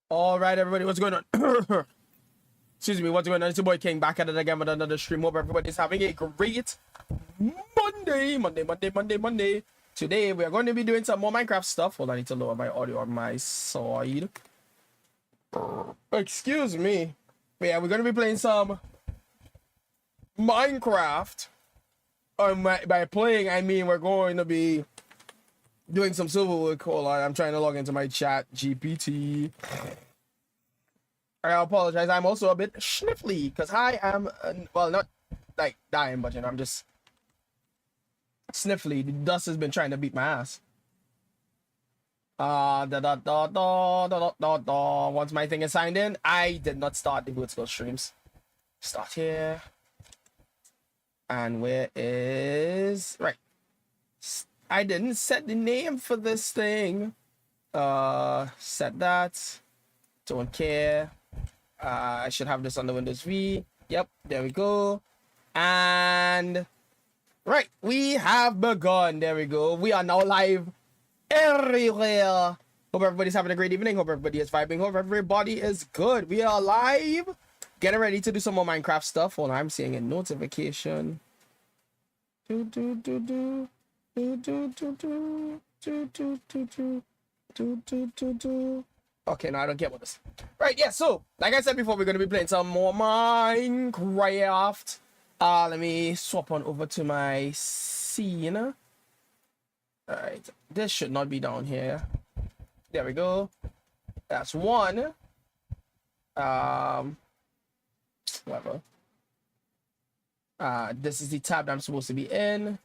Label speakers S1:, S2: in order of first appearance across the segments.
S1: All right, everybody, what's going on? Excuse me, what's going on? It's your boy King back at it again with another stream. Hope everybody's having a great Monday. Today, we are going to be doing some more Minecraft stuff. Hold on, I need to lower my audio on my side. Excuse me. But yeah, we're going to be playing some Minecraft. By playing, I mean we're going to be doing some silver work. Hold on, I'm trying to log into my chat GPT. I apologize. I'm also a bit sniffly because I am, well, not like dying, but you know, I'm just sniffly. The dust has been trying to beat my ass. Once my thing is signed in, I did not start the virtual streams. Start here. And where is, right. I didn't set the name for this thing. Set that. Don't care. I should have this on the Windows V. Yep, there we go. And right, we have begun. There we go. We are now live everywhere. Hope everybody's having a great evening. Hope everybody is vibing. Hope everybody is good. We are live. Getting ready to do some more Minecraft stuff. Hold on, I'm seeing a notification. Okay, no, I don't get what this. Right, yeah, so, like I said before, we're going to be playing some more Minecraft. Let me swap on over to my scene. Alright, this should not be down here. There we go. That's one. Whatever. This is the tab that I'm supposed to be in.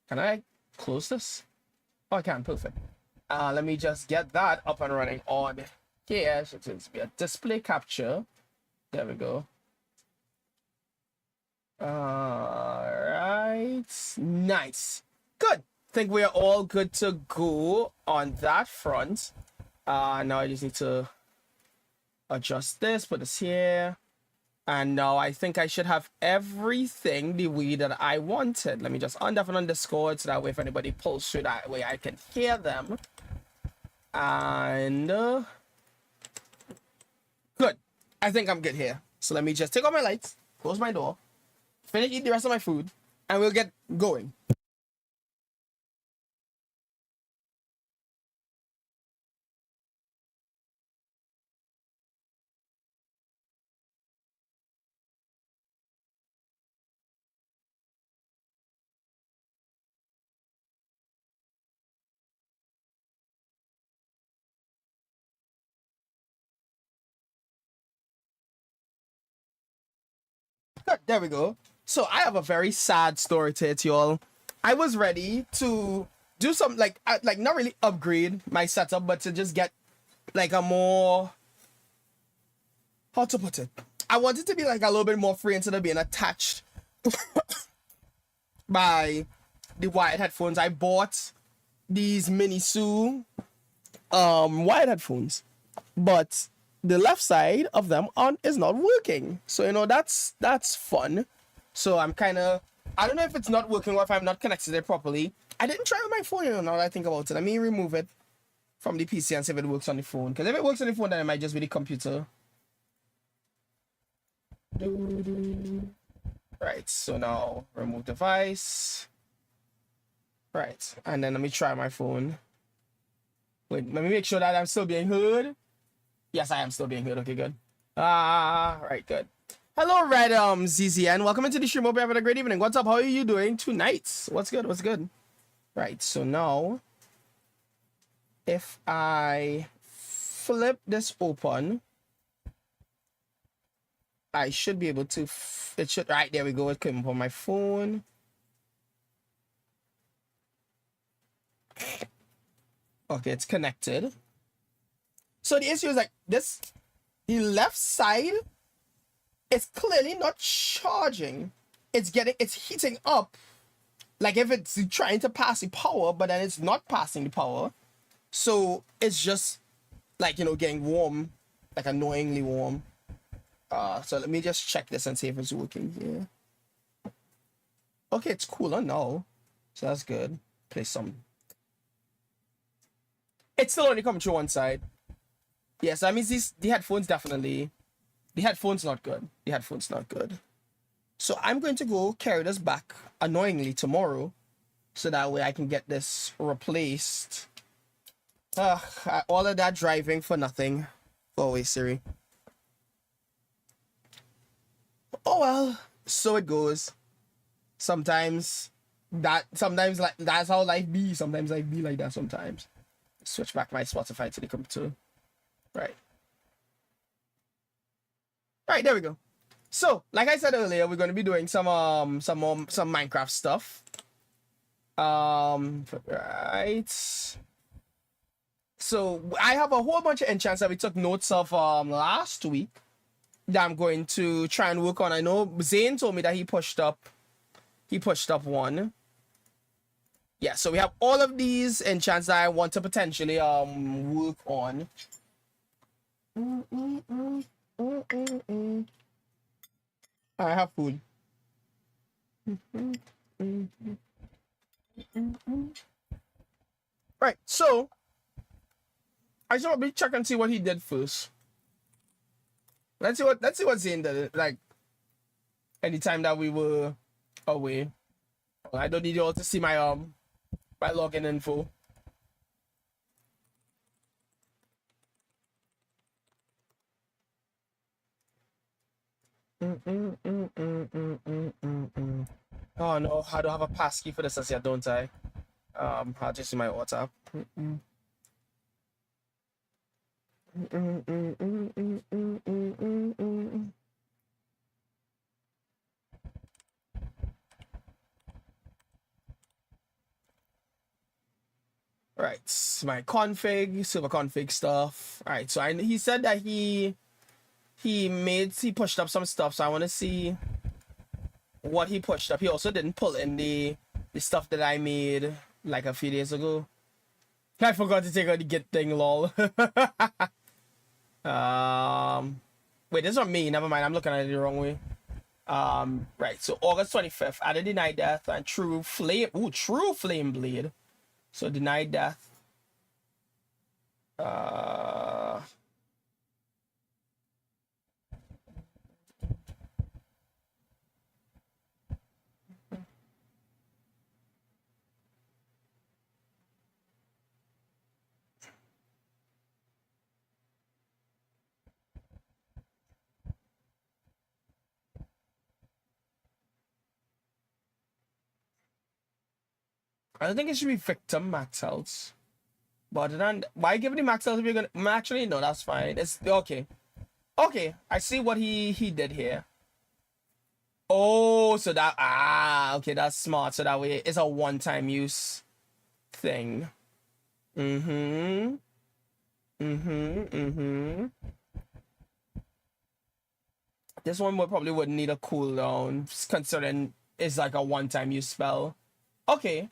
S1: Can I close this? Oh, I can, perfect. Let me just get that up and running on here. So it's be a display capture. There we go. All right, nice, good. Think we are all good to go on that front. Now I just need to adjust this, put this here, and now I think I should have everything the way that I wanted. Let me just on and Discord so that way if anybody pulls through that way I can hear them. And good. I think I'm good here. So let me just take off my lights, close my door, finish eating the rest of my food, and we'll get going. Good, there we go. So I have a very sad story to it, y'all. I was ready to do some like not really upgrade my setup, but to just get like a more, how to put it, I wanted to be like a little bit more free instead of being attached by the wired headphones. I bought these Minisu wired headphones, but the left side of them is not working. So you know that's fun. So I'm kind of, I don't know if it's not working or if I'm not connected it properly. I didn't try with my phone, you know, now that I think about it. Let me remove it from the PC and see if it works on the phone. Because if it works on the phone, then it might just be the computer. Right, so now remove device. Right, and then let me try my phone. Wait, let me make sure that I'm still being heard. Yes, I am still being heard. Okay, good. Right, good. Hello, Red ZZN. Welcome into the stream. Hope you're having a great evening. What's up? How are you doing tonight? What's good? What's good? Right, so now, if I flip this open, I should be able to, it should, right, there we go. It came up on my phone. Okay, it's connected. So the issue is like this, the left side is clearly not charging. It's heating up. Like if it's trying to pass the power, but then it's not passing the power. So it's just like, you know, getting warm, like annoyingly warm. So let me just check this and see if it's working here. Okay, it's cooler now. So that's good. Play some. It's still only coming through one side. Yes, I mean the headphones definitely. The headphones not good. The headphones not good. So I'm going to go carry this back annoyingly tomorrow, so that way I can get this replaced. All of that driving for nothing. Go away, Siri. Oh well, so it goes. Sometimes like that's how life be. Sometimes life be like that sometimes. Switch back my Spotify to the computer. Right. Right, there we go. So, like I said earlier, we're gonna be doing some Minecraft stuff. Right. So I have a whole bunch of enchants that we took notes of last week that I'm going to try and work on. I know Zane told me that he pushed up one. Yeah, so we have all of these enchants that I want to potentially work on. I have food. Right, so I should probably check and see what he did first. Let's see what Zane did. Like anytime that we were away. I don't need you all to see my my login info. Oh no, I don't have a passkey for this as yet, don't I? I'll just use my WhatsApp. Right, my config, server config stuff. All right, so he said that he pushed up some stuff, so I want to see what he pushed up. He also didn't pull in the stuff that I made like a few days ago. I forgot to take out the git thing, lol. Wait, this is not me. Never mind. I'm looking at it the wrong way. Right. So August 25th, added denied death and true flame. Ooh, true flame blade. So denied death. I don't think it should be victim max health. But then why give the max health if you're gonna actually no, that's fine. It's okay. Okay, I see what he did here. Oh, so that okay, that's smart. So that way it's a one-time use thing. This one probably wouldn't need a cooldown, considering it's like a one-time use spell. Okay,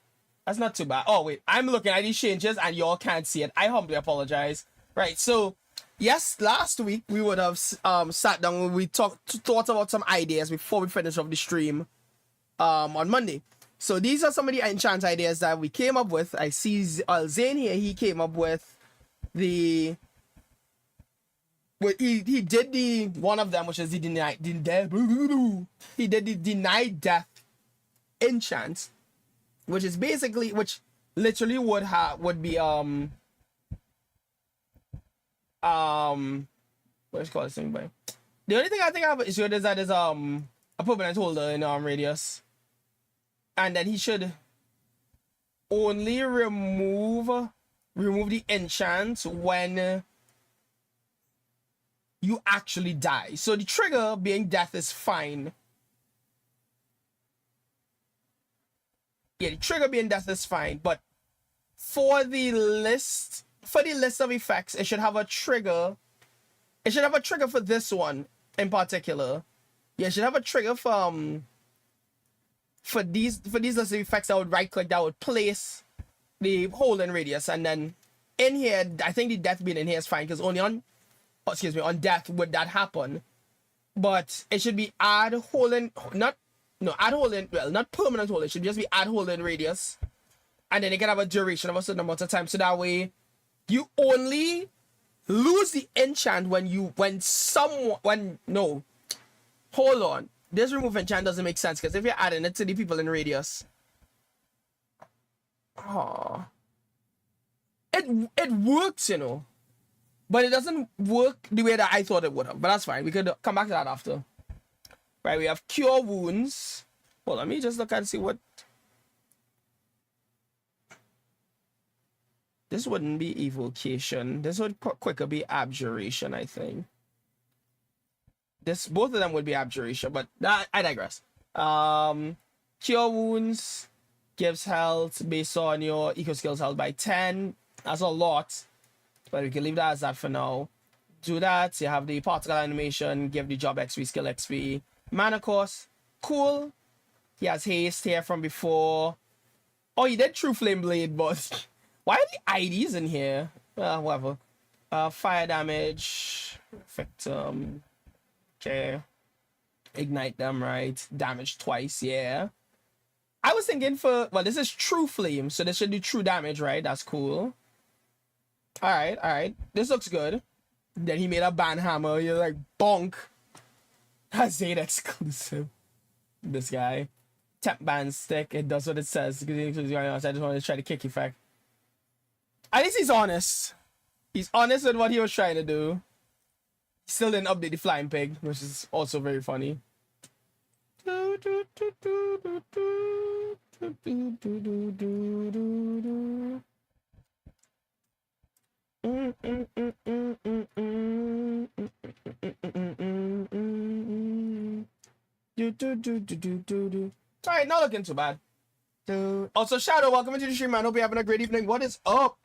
S1: that's not too bad. Oh wait, I'm looking at these changes and y'all can't see it. I humbly apologize. Right, so yes, last week we would have sat down. We thought about some ideas before we finish off the stream on Monday. So these are some of the enchant ideas that we came up with. I see Zane here. He came up with he did the one of them, which is the denied death enchant, which is basically literally would be what is it called this thing by? The only thing I think I have issue with is that is a permanent holder in radius. And then he should only remove the enchant when you actually die. So the trigger being death is fine. Yeah, the trigger being death is fine, but for the list of effects, it should have a trigger. It should have a trigger for this one in particular. Yeah, it should have a trigger for these list of effects that would right click, that would place the hole in radius, and then in here, I think the death being in here is fine because only on death would that happen. But it should be add hole in, not permanent hole. It should just be add hole in radius, and then it can have a duration of a certain amount of time. So that way, you only lose the enchant no. Hold on. This remove enchant doesn't make sense because if you're adding it to the people in radius. Oh. It works, you know. But it doesn't work the way that I thought it would have. But that's fine. We could come back to that after. Right, we have cure wounds. Hold on, let me just look and see what. This wouldn't be evocation. This would quicker be abjuration, I think. Both of them would be abjuration, but I digress. Cure wounds gives health based on your eco skills health by 10. That's a lot, but we can leave that as that for now. Do that. You have the particle animation, give the job XP, skill XP. Mana cost, cool. He has haste here from before. Oh, he did True Flame Blade, but why are the IDs in here? Whatever. Fire damage, victim. Okay. Ignite them, right? Damage twice, yeah. I was thinking well, this is True Flame, so this should do true damage, right? That's cool. Alright. This looks good. Then he made a ban hammer. You're like, bonk. That's Zane exclusive. This guy. Tap band stick. It does what it says. I just wanted to try the kick effect. At least he's honest. He's honest with what he was trying to do. He still didn't update the flying pig, which is also very funny. Alright, not looking too bad. Also, Shadow, welcome into the stream, man. Hope you're having a great evening. What is up?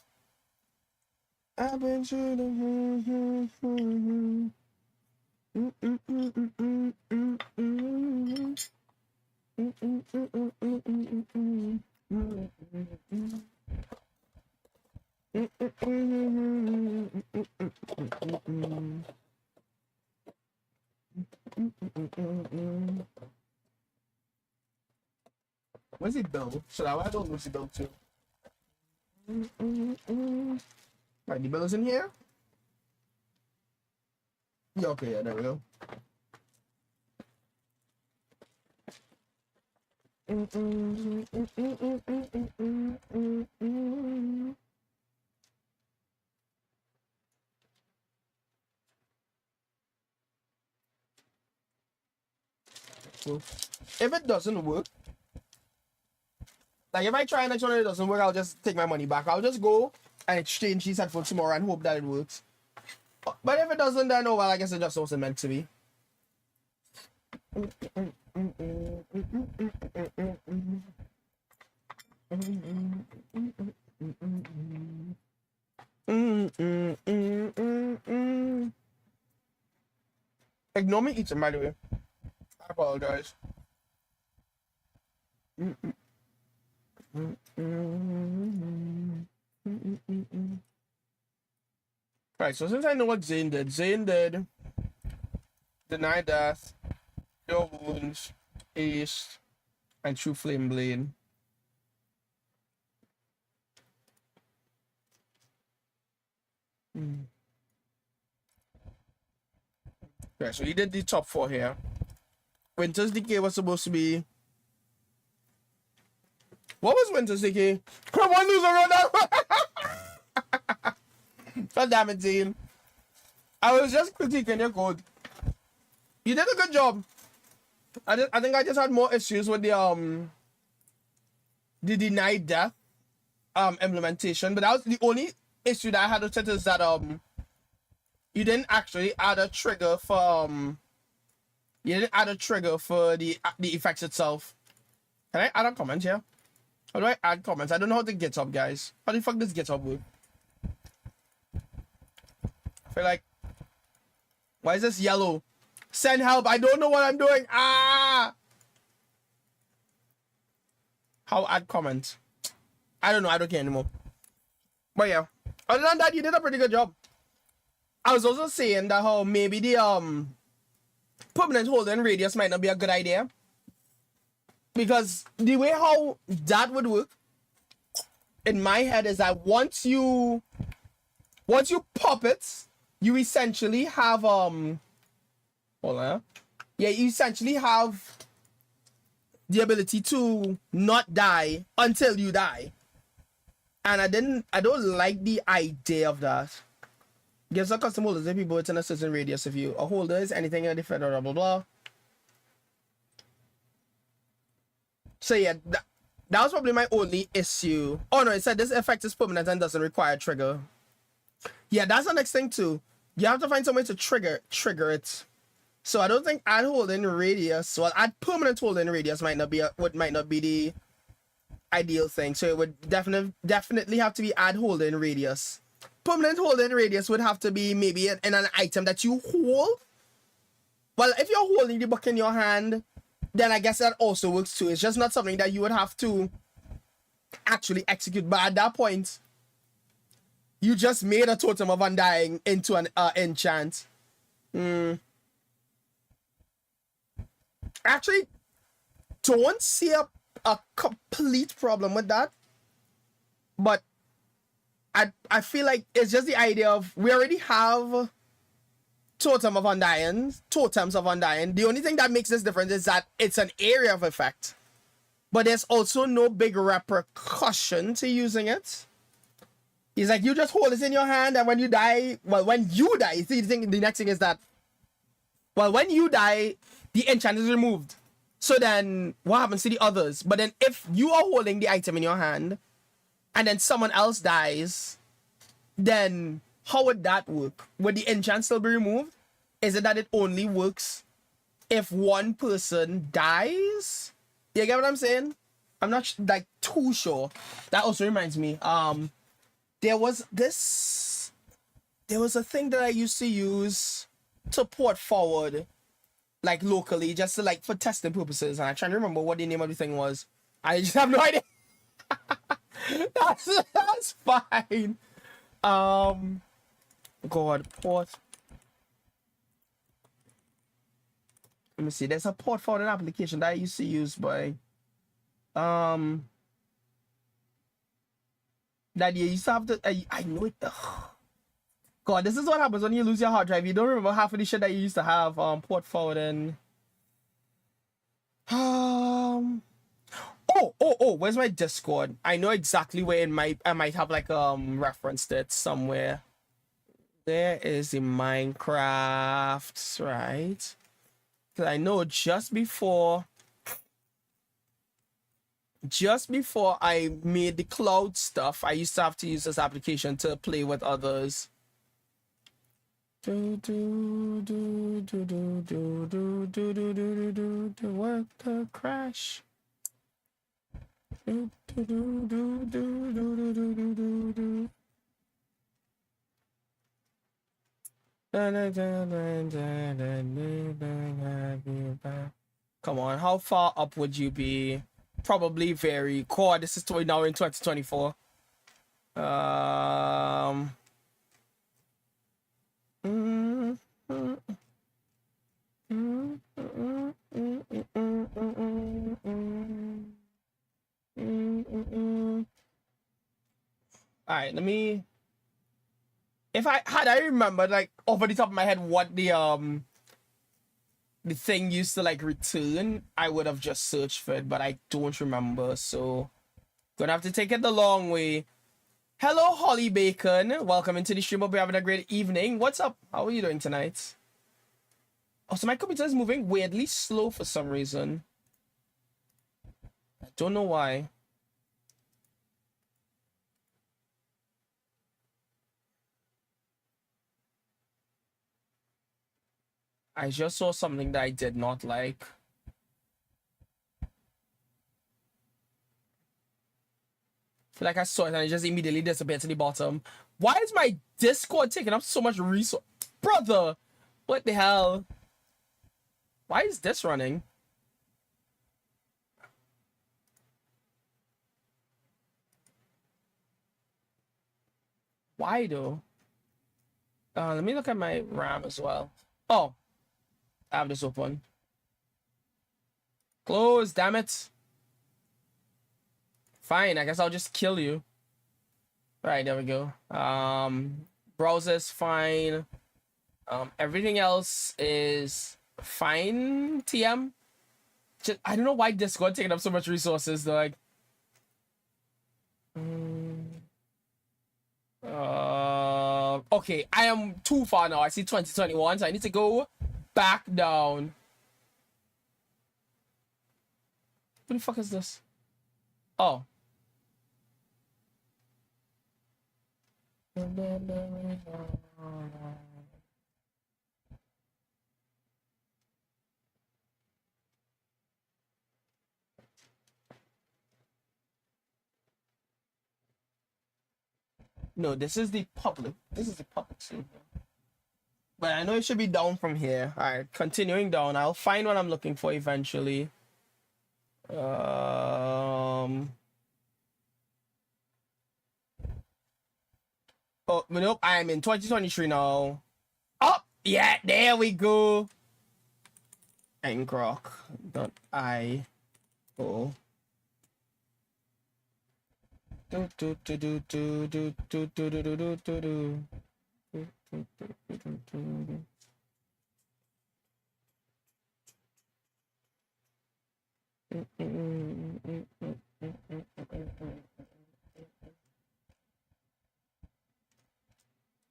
S1: I've been to the Where's he build? Should I don't lose the build too? Right, the bill is in here? Yeah, okay, yeah, there we go. Cool. If it doesn't work, like if I try and it doesn't work, I'll just take my money back. I'll just go and exchange these headphones tomorrow and hope that it works. But if it doesn't, then oh well, I guess it just wasn't meant to be. Ignore me eating, by the way. I apologize. Alright, so since I know what Zane did Deny Death, Cure Wounds, Ace, and True Flame Blade. Okay, so he did the top 4 here. Winter's Decay was supposed to be... What was Winter's Decay? Come on, loser, run out! God damn it, Zane. I was just critiquing your code. You did a good job. I think I just had more issues with the denied death implementation, but that was the only issue that I had with it is that you didn't actually add a trigger for the effects itself. Can I add a comment here? How do I add comments? I don't know how to get up, guys. How the fuck does get up work? I feel like, why is this yellow? Send help! I don't know what I'm doing. Ah! How add comment? I don't know. I don't care anymore. But yeah, other than that, you did a pretty good job. I was also saying that how maybe the permanent holding radius might not be a good idea, because the way how that would work in my head is that once you pop it, you essentially have hold on. Yeah, you essentially have the ability to not die until you die. And I don't like the idea of that. Gives a custom holders if people within a certain radius of you. A holder is anything in the federal blah blah blah. So yeah, that was probably my only issue. Oh no, it said this effect is permanent and doesn't require a trigger. Yeah, that's the next thing too. You have to find some way to trigger it. So I don't think add holding radius, well, add permanent holding radius might not be the ideal thing. So it would definitely have to be add holding radius. Permanent holding radius would have to be maybe in an item that you hold. Well, if you're holding the book in your hand, then I guess that also works too. It's just not something that you would have to actually execute. But at that point, you just made a totem of undying into an enchant. Actually, don't see a complete problem with that. But I feel like it's just the idea of we already have totems of undying. The only thing that makes this different is that it's an area of effect. But there's also no big repercussion to using it. It's like you just hold this in your hand, and when you die, see, the next thing is that, well, when you die, the enchant is removed. So then, what happens to the others? But then, if you are holding the item in your hand, and then someone else dies, then how would that work? Would the enchant still be removed? Is it that it only works if one person dies? You get what I'm saying? I'm not like too sure. That also reminds me. There was a thing that I used to use to port forward, like locally, just to, like, for testing purposes. And I'm trying to remember what the name of the thing was. I just have no idea. that's fine. God, port. Let me see. There's a port forward application that I used to use by that you used to have to. I know it. God, this is what happens when you lose your hard drive. You don't remember half of the shit that you used to have. Port forward and oh, where's my Discord? I know exactly where I might have like referenced it somewhere. There is the Minecraft, right? Because I know just before I made the cloud stuff, I used to have to use this application to play with others. Work the crash. Come on, how far up would you be? Probably very core. This is now in 2024. All right, let me. If I remembered, like, over the top of my head what the thing used to, like, return, I would have just searched for it, but I don't remember, so gonna have to take it the long way. Hello, Holly Bacon. Welcome into the stream. Hope you're having a great evening. What's up? How are you doing tonight? Oh, so my computer is moving weirdly slow for some reason. I don't know why. I just saw something that I did not like. I feel like I saw it and it just immediately disappeared to the bottom. Why is my Discord taking up so much resource? Brother, what the hell? Why is this running? Why though? Let me look at my RAM as well. Oh, I have this open. Close, damn it. Fine, I guess I'll just kill you. Right, there we go. Browser's fine. Everything else is fine, TM. Just, I don't know why Discord taking up so much resources. They're like, okay, I am too far now. I see 2021, so I need to go back down. What the fuck is this? Oh. No, this is the public. This is the public server. But I know it should be down from here. All right, continuing down. I'll find what I'm looking for eventually. Oh, nope. I'm in 2023 now. Oh, yeah, there we go. Engrok.io.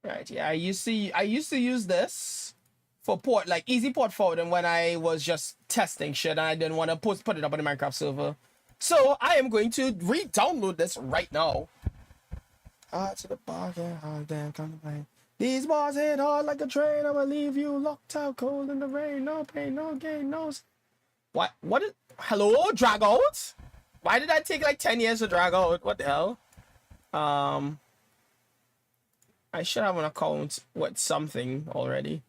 S1: Right, yeah, I used to use this for port, like easy port forwarding when I was just testing shit and I didn't want to put it up on the Minecraft server. So I am going to re-download this right now. Hard to the bar, get hard, damn, come play. These bars hit hard like a train. I'ma leave you locked out cold in the rain. No pain, no gain, no. What? What is? Hello, drag out? Why did that take like 10 years to drag out? What the hell? I should have an account with something already.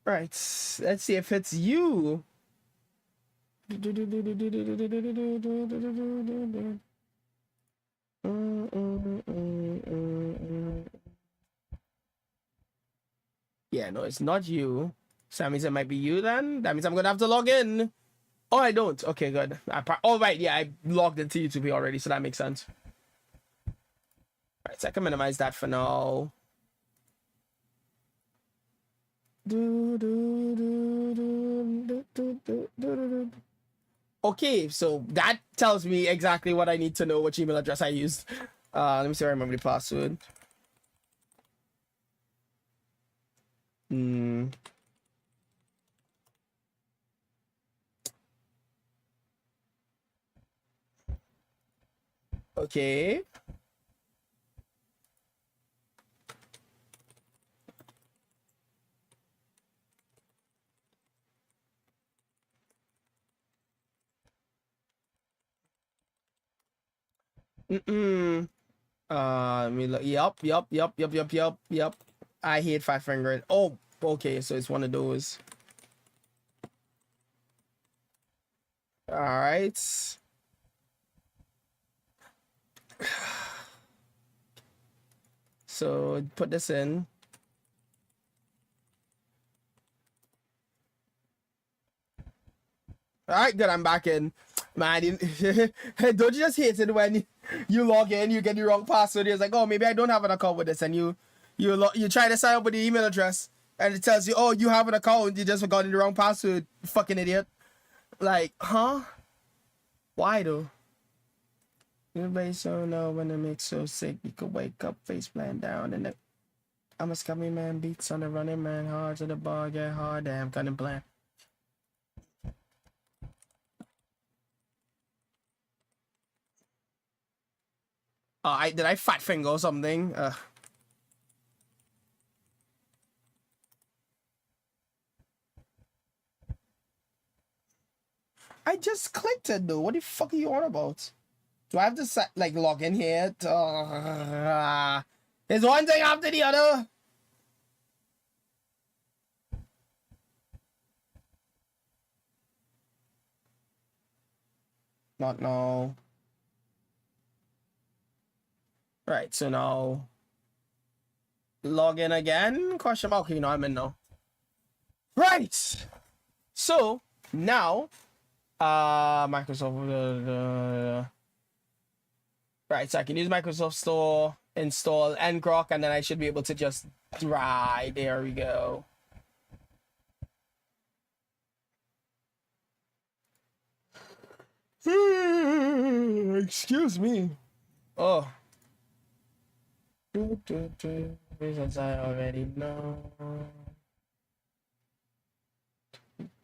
S1: Right, let's see if it's you. Yeah, no, it's not you. So that means it might be you then. That means I'm gonna have to log in. Oh, I don't. Okay, good. Oh, right. Yeah, I logged into YouTube already, so that makes sense. Right, so I can minimize that for now. Okay, so that tells me exactly what I need to know, which email address I used. Let me see if I remember the password. Okay. Let me look. Yep. I hate Fat Finger. Oh, okay, so it's one of those. All right. So put this in. All right, good. I'm back in. Man, don't you just hate it when you log in, you get the wrong password? It's like, oh, maybe I don't have an account with this, and you try to sign up with the email address, and it tells you, oh, you have an account, you just forgot the wrong password. You fucking idiot. Like, huh? Why though? Everybody so know when it makes so sick, you could wake up, face plant down, and I'm a scummy man, beats on the running man, hard to the bar, get hard, damn, cutting plan. Did I fat finger or something? I just clicked it though. What the fuck are you on about? Do I have to like log in here? There's one thing after the other. Not now. Right, so now log in again? Question mark. Okay, no, I'm in now. Right. So now Microsoft. Right, so I can use Microsoft Store, install ngrok, and then I should be able to just dry. There we go. Excuse me. Oh. Reasons I already know.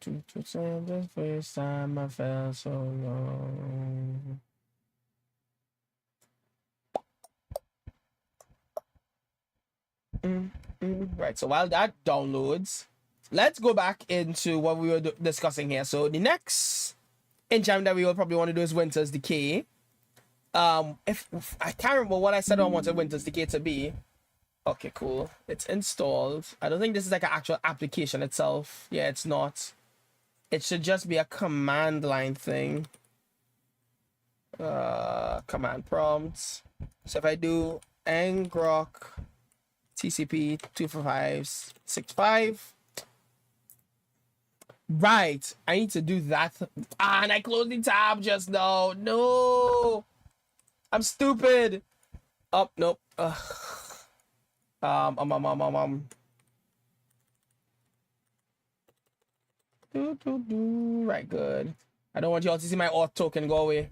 S1: The first time I felt so long. Right, so while that downloads, let's go back into what we were discussing here. So the next enchantment that we will probably want to do is Winter's Decay. If I can't remember what I said I wanted Winter's Decay to be. Okay, cool. It's installed. I don't think this is like an actual application itself. Yeah, it's not. It should just be a command line thing. Command prompts. So if I do ngrok TCP 24565. Right, I need to do that. And I closed the tab just now. No, I'm stupid. Oh, nope. Right, good. I don't want y'all to see my auth token go away.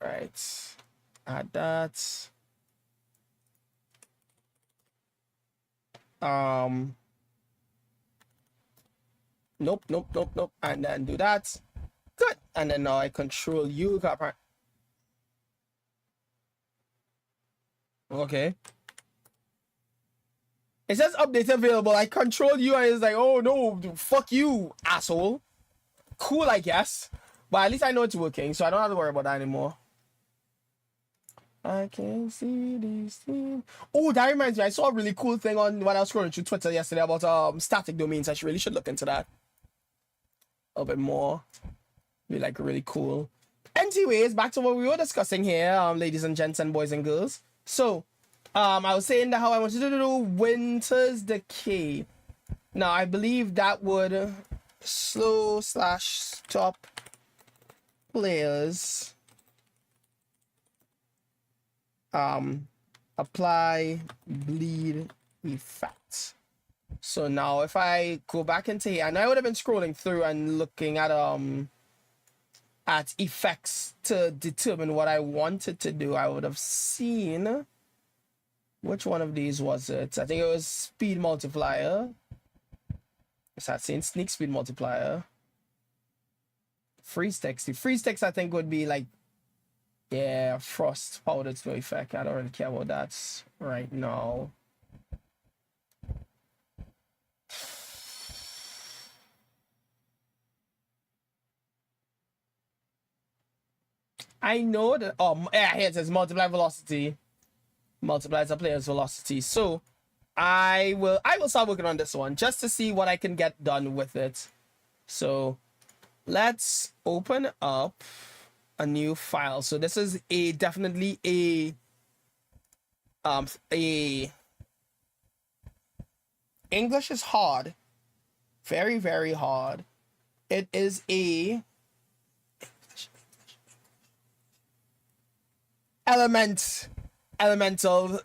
S1: Right. Add that. Nope. And then do that. Good. And then now I control U. Okay. It says update available. I control U and it's like, oh no, fuck you, asshole. Cool, I guess. But at least I know it's working, so I don't have to worry about that anymore. I can see these things. Oh, that reminds me. I saw a really cool thing on when I was scrolling through Twitter yesterday about static domains. I really should look into that a bit more. Be like really cool. Anyways, back to what we were discussing here, ladies and gents and boys and girls. So, I was saying that how I wanted to do Winter's Decay. Now, I believe that would slow/stop players. Apply bleed effect. So now if I go back into here, and I would have been scrolling through and looking at effects to determine what I wanted to do, I would have seen which one of these was it. I think it was speed multiplier. Yes, I'd seen sneak speed multiplier. Freeze text. The freeze text I think would be like, yeah, frost powder to effect. I don't really care about that right now. I know that. Oh, yeah, here it says multiply velocity. Multiplies a player's velocity. So I will start working on this one just to see what I can get done with it. So let's open up a new file. So this is definitely a English is hard, very, very hard. It is a elemental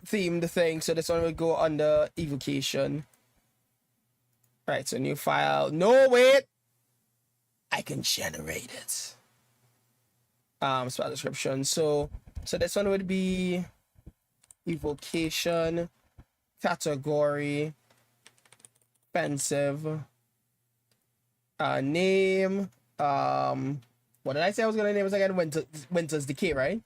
S1: themed thing. So this one will go under evocation. Right, so new file. No, wait, I can generate it. Spell description. So this one would be evocation, category, offensive, name. What did I say I was gonna name it again? Winter's Decay, right?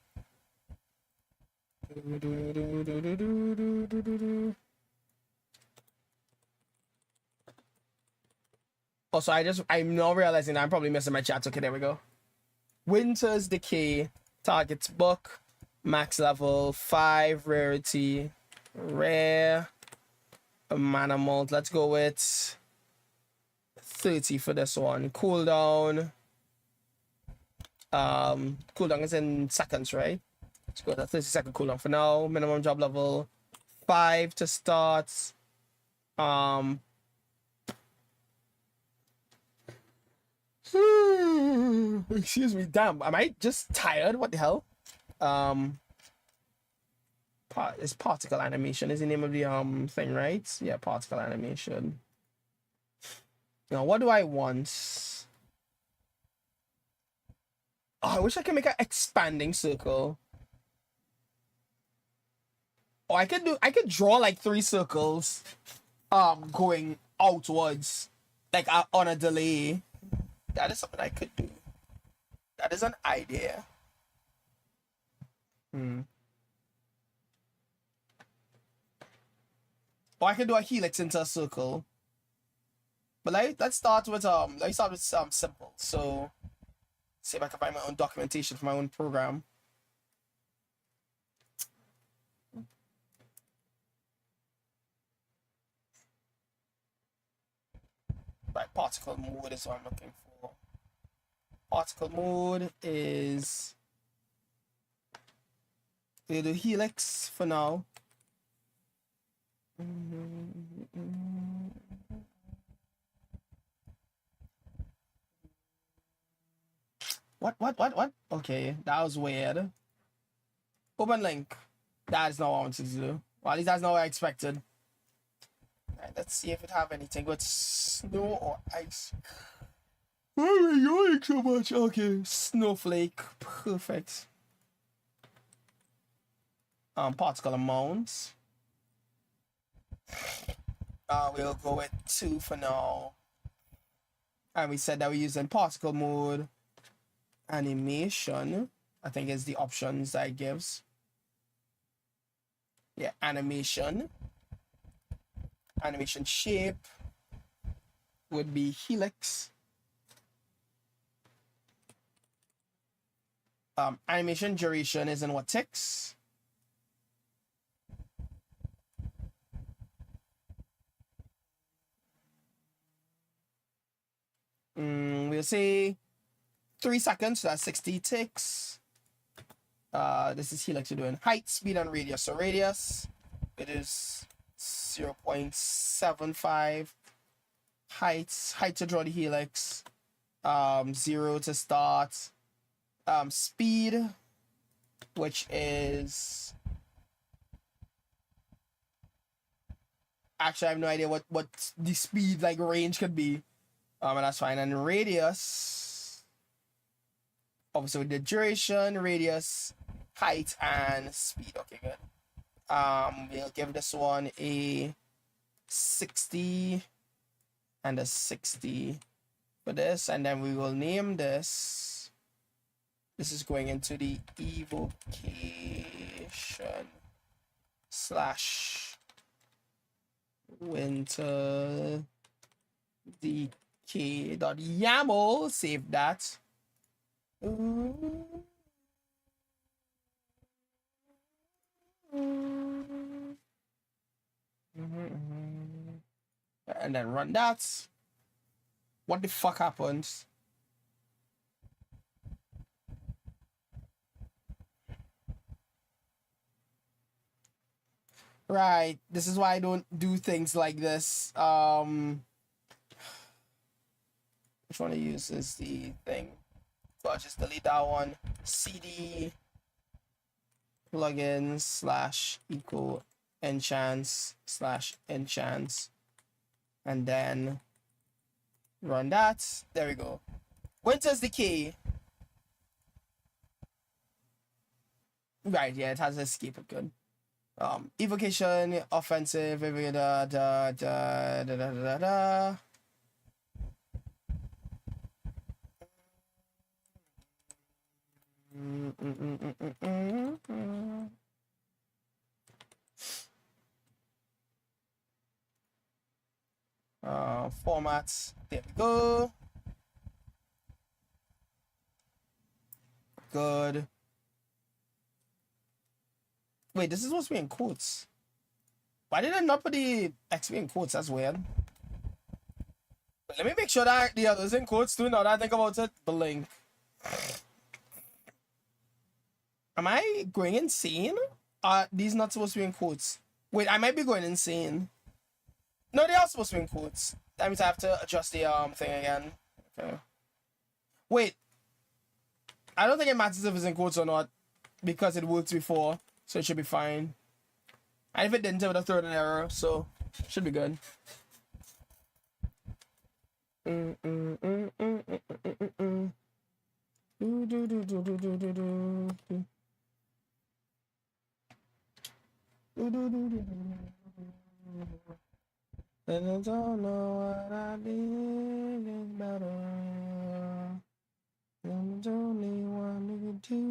S1: Also, I'm now realizing that I'm probably missing my chat. Okay, there we go. Winter's Decay, targets book, max level 5, rarity, rare, mana mult. Let's go with 30 for this one. Cooldown. Cooldown is in seconds, right? Let's go with a 30-second cooldown for now. Minimum job level 5 to start. Excuse me. Damn, am I just tired? What the hell? It's particle animation is the name of the thing, right? Yeah, particle animation. Now, what do I want? Oh, I wish I could make an expanding circle. Oh, I could draw like 3 circles, going outwards, like on a delay. That is something I could do. That is an idea. Or I could do a helix into a circle. But let's start with simple. So see if I can find my own documentation for my own program. Right, particle mode is what I'm looking for. Particle mode is we'll do helix for now. What? Okay, that was weird. Open link. That is not what I wanted to do. Well, at least that's not what I expected. Alright, let's see if it have anything with snow or ice. Oh my god, so much. Okay, snowflake. Perfect. Particle amount. We'll go with 2 for now. And we said that we're using particle mode. Animation, I think is the options that it gives. Yeah, animation. Animation shape would be helix. Animation duration is in what ticks. We'll say 3 seconds, so that's 60 ticks. This is helix, we're doing height, speed, and radius. So radius, it is 0.75. Height to draw the helix, 0 to start. Speed, which is, actually I have no idea what the speed like range could be. And that's fine. And radius, obviously with the duration, radius, height, and speed. Okay, good. We'll give this one a 60 and a 60 for this, and then we will name this. This is going into the evocation / winter decay.yaml. Save that. And then run that. What the fuck happens? Right, this is why I don't do things like this. Which one to use is the thing? So I'll just delete that one. cd plugins / equal enchants / enchants, and then run that. There we go. Winter's Decay. Right, yeah, it has escape. Good. Evocation, offensive, da da da da da da da. Formats. There we go. Good. Wait, this is supposed to be in quotes. Why did I not put the XP in quotes? That's weird. But let me make sure that the others in quotes too. Now that I think about it, the link. Am I going insane? Are these not supposed to be in quotes? Wait, I might be going insane. No, they are supposed to be in quotes. That means I have to adjust the thing again. Okay. Wait, I don't think it matters if it's in quotes or not because it worked before, so it should be fine. And if it didn't, it would have thrown an error, so should be good. And I don't know what I did is better. I'm the only one who can do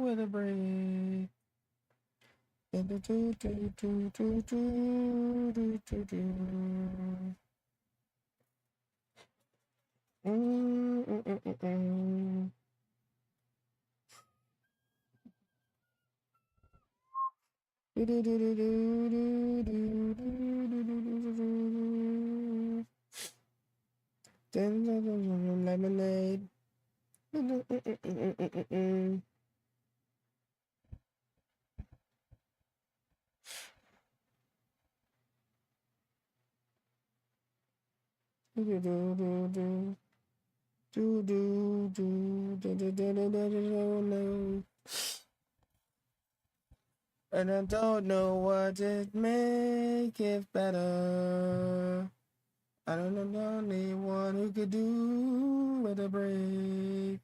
S1: with a break. Lemonade. And I don't know what it make it better. I don't know the only one who could do with a break.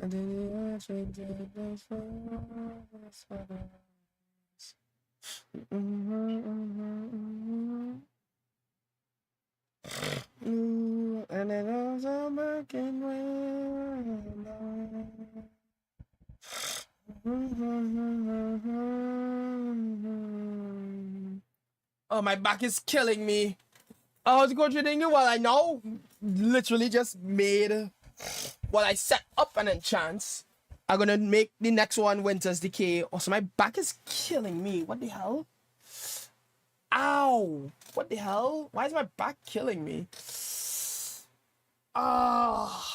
S1: And then you answer the and it also working well. Oh, my back is killing me. I was going to you while I now literally just made, while I set up an enchant. I'm gonna make the next one Winter's Decay. Oh, so my back is killing me. What the hell? Ow! What the hell? Why is my back killing me? Ah,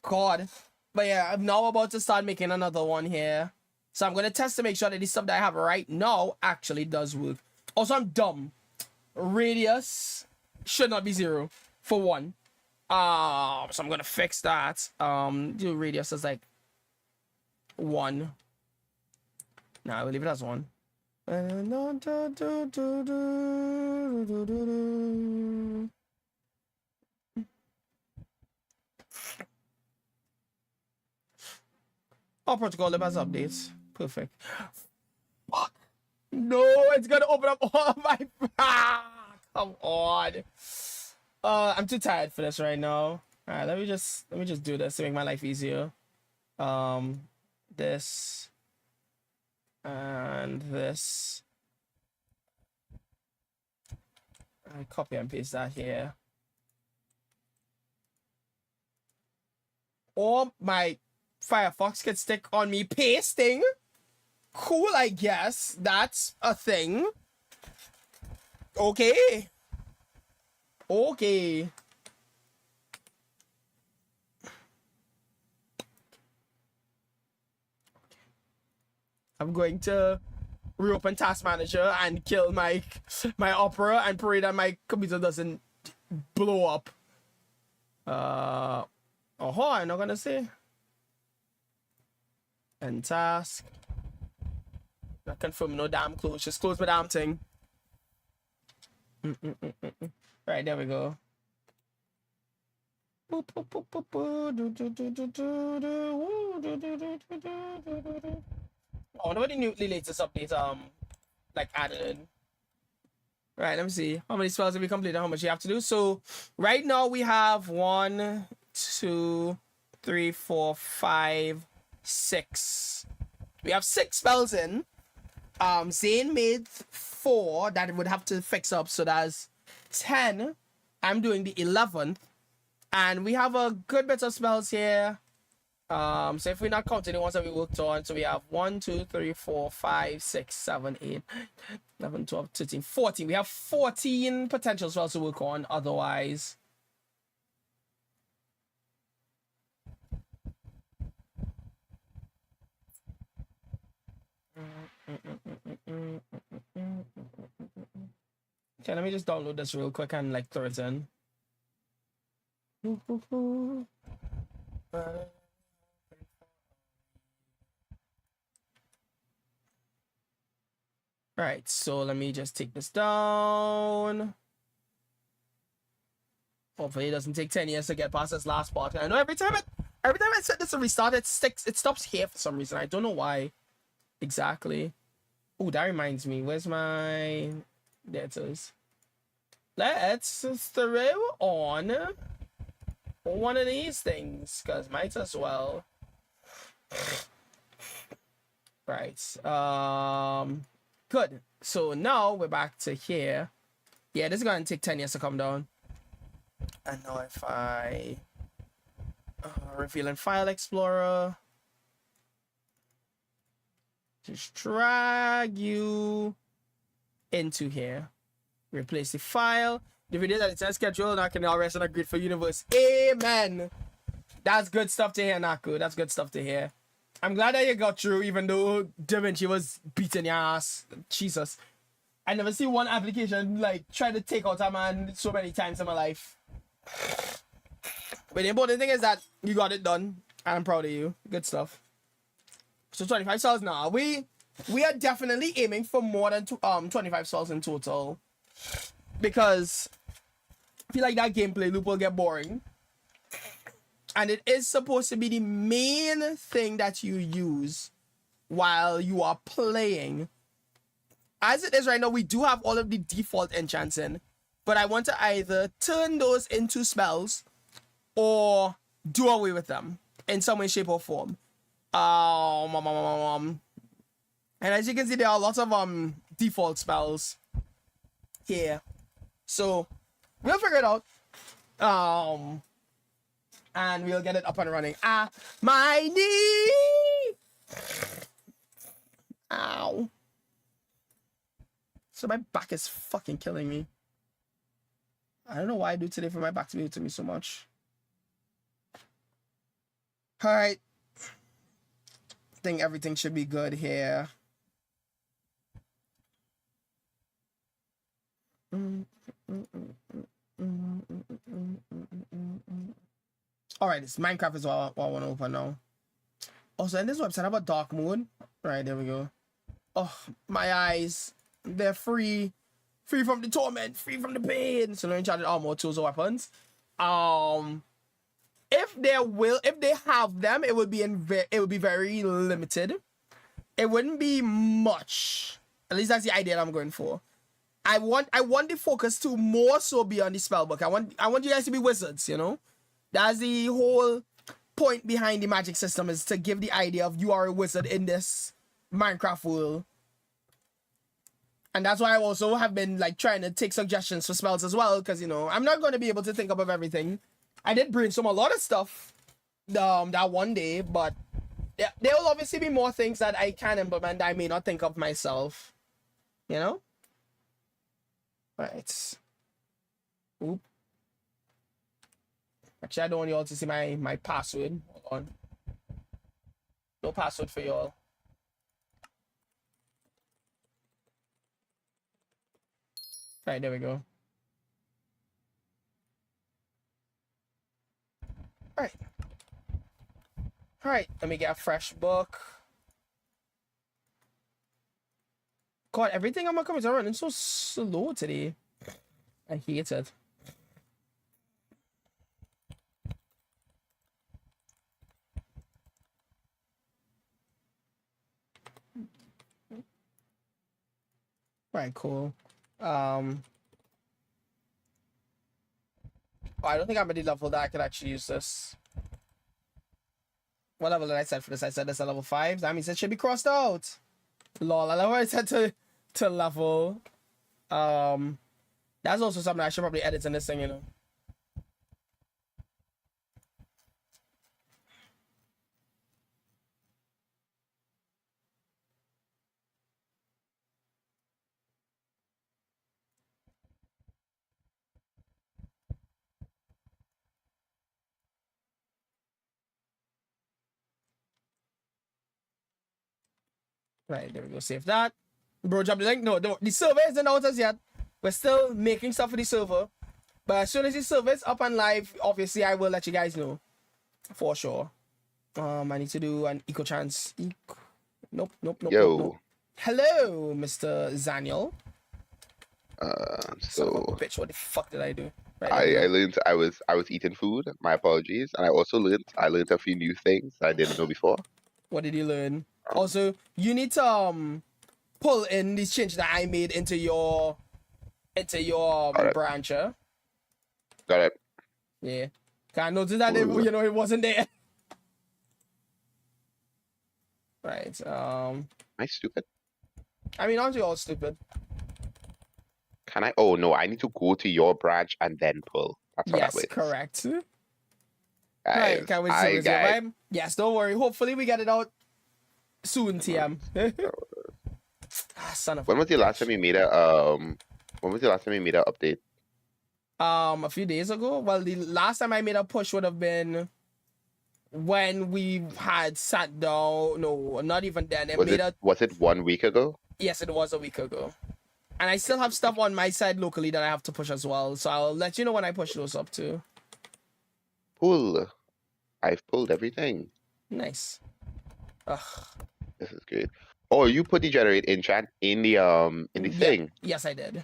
S1: God. But yeah, I'm now about to start making another one here. So I'm gonna test to make sure that the stuff that I have right now actually does work. Also, I'm dumb. Radius should not be 0 for one. So I'm gonna fix that. The radius is like 1. Nah, I will leave it as 1. Oh, protocol lib has updates. Perfect. Fuck. No, it's gonna open up all my. Come on. I'm too tired for this right now. All right, let me just do this to make my life easier. This and this. I copy and paste that here. Or my Firefox can stick on me pasting. Cool, I guess. That's a thing. Okay. Okay. I'm going to reopen Task Manager and kill my Opera and pray that my computer doesn't blow up. I'm not gonna say. And task. Not confirm no damn close. Just close my damn thing. Right, there we go. I wonder what the latest update like added. Right, let me see. How many spells have we completed? How much you have to do? So right now we have 1, 2, 3, 4, 5, 6. We have 6 spells in. Zane made 4 that would have to fix up, so that's 10. I'm doing the 11th. And we have a good bit of spells here. So if we're not counting the ones that we worked on, so we have 1, 2, 3, 4, 5, 6, 7, 8, 11, 12, 13, 14. We have 14 potential spells to work on otherwise. Okay, let me just download this real quick and like throw it in. Right, so let me just take this down. Hopefully it doesn't take 10 years to get past this last part. I know every time I set this to restart, it stops here for some reason. I don't know why exactly. Oh, that reminds me. Where's my... There it is. Let's throw on one of these things, because might as well. Right. Good. So now we're back to here. Yeah, this is going to take 10 years to come down. And now if I reveal in File Explorer, just drag you into here, replace the file, the video that it's on schedule, and I can now rest on a grateful universe. Amen. That's good stuff to hear, Naku. That's good stuff to hear. I'm glad that you got through, even though Da Vinci was beating your ass. Jesus. I never see one application like try to take out a man so many times in my life. But the important thing is that you got it done. I'm proud of you. Good stuff. So 25 souls now. We are definitely aiming for more than 25 souls in total. Because I feel like that gameplay loop will get boring. And it is supposed to be the main thing that you use while you are playing. As it is right now, we do have all of the default enchants in. But I want to either turn those into spells or do away with them in some way, shape, or form. And as you can see, there are lots of default spells here. So we'll figure it out. And we'll get it up and running. My knee! Ow. So my back is fucking killing me. I don't know why I do today for my back to be hurting me so much. Alright. I think everything should be good here. Alright, this Minecraft is what I want to open now. Also, in this website, about dark mode. Right, there we go. Oh, my eyes. They're free. Free from the torment. Free from the pain. So, no enchanted armor, tools, or weapons. If they have them, it would be very limited. It wouldn't be much. At least that's the idea that I'm going for. I want the focus to more so be on the spellbook. I want you guys to be wizards, you know? That's the whole point behind the magic system, is to give the idea of you are a wizard in this Minecraft world. And that's why I also have been like trying to take suggestions for spells as well, because, you know, I'm not going to be able to think up of everything. I did brainstorm a lot of stuff that one day, but there will obviously be more things that I can implement that I may not think of myself. You know? Right. Oop. Actually, I don't want you all to see my password. Hold on. No password for y'all. Right, there we go. Alright. Alright, let me get a fresh book. God, everything on my comments are running so slow today. I hate it. Right, cool. Oh, I don't think I'm at the level that I could actually use this. What level did I set for this? I said this at level 5. That means it should be crossed out. Lol, I love what I said to level. That's also something I should probably edit in this thing, you know. Right, there we go. Save that. Bro, drop the link. No, the server isn't out as yet. We're still making stuff for the server. But as soon as the server's up and live, obviously I will let you guys know for sure. I need to do an eco chance. Nope.
S2: Yo.
S1: Hello, Mr. Zaniel. Son of a
S2: So
S1: bitch, what the fuck did I do? Right,
S2: I learned I was eating food. My apologies, and I learned a few new things I didn't know before.
S1: What did you learn? Also, you need to pull in these changes that I made into your brancher.
S2: Got it.
S1: Yeah. Can I notice that it wasn't there. Right.
S2: Am I stupid?
S1: I mean, aren't you all stupid?
S2: Can I? Oh no, I need to go to your branch and then pull. That's how that works.
S1: Yes, correct.
S2: Guys,
S1: Right, can we see
S2: guys.
S1: Yes, don't worry. Hopefully we get it out soon, TM. Son of
S2: When was the last time you made a When was the last time you made an update?
S1: A few days ago. Well, the last time I made a push would have been when we had sat down. No, not even then.
S2: Was it 1 week ago?
S1: Yes, it was a week ago. And I still have stuff on my side locally that I have to push as well. So I'll let you know when I push those up too.
S2: Pull. I've pulled everything.
S1: Nice. Ugh.
S2: This is good. Oh, you put the generate enchant in the thing.
S1: Yes, I did.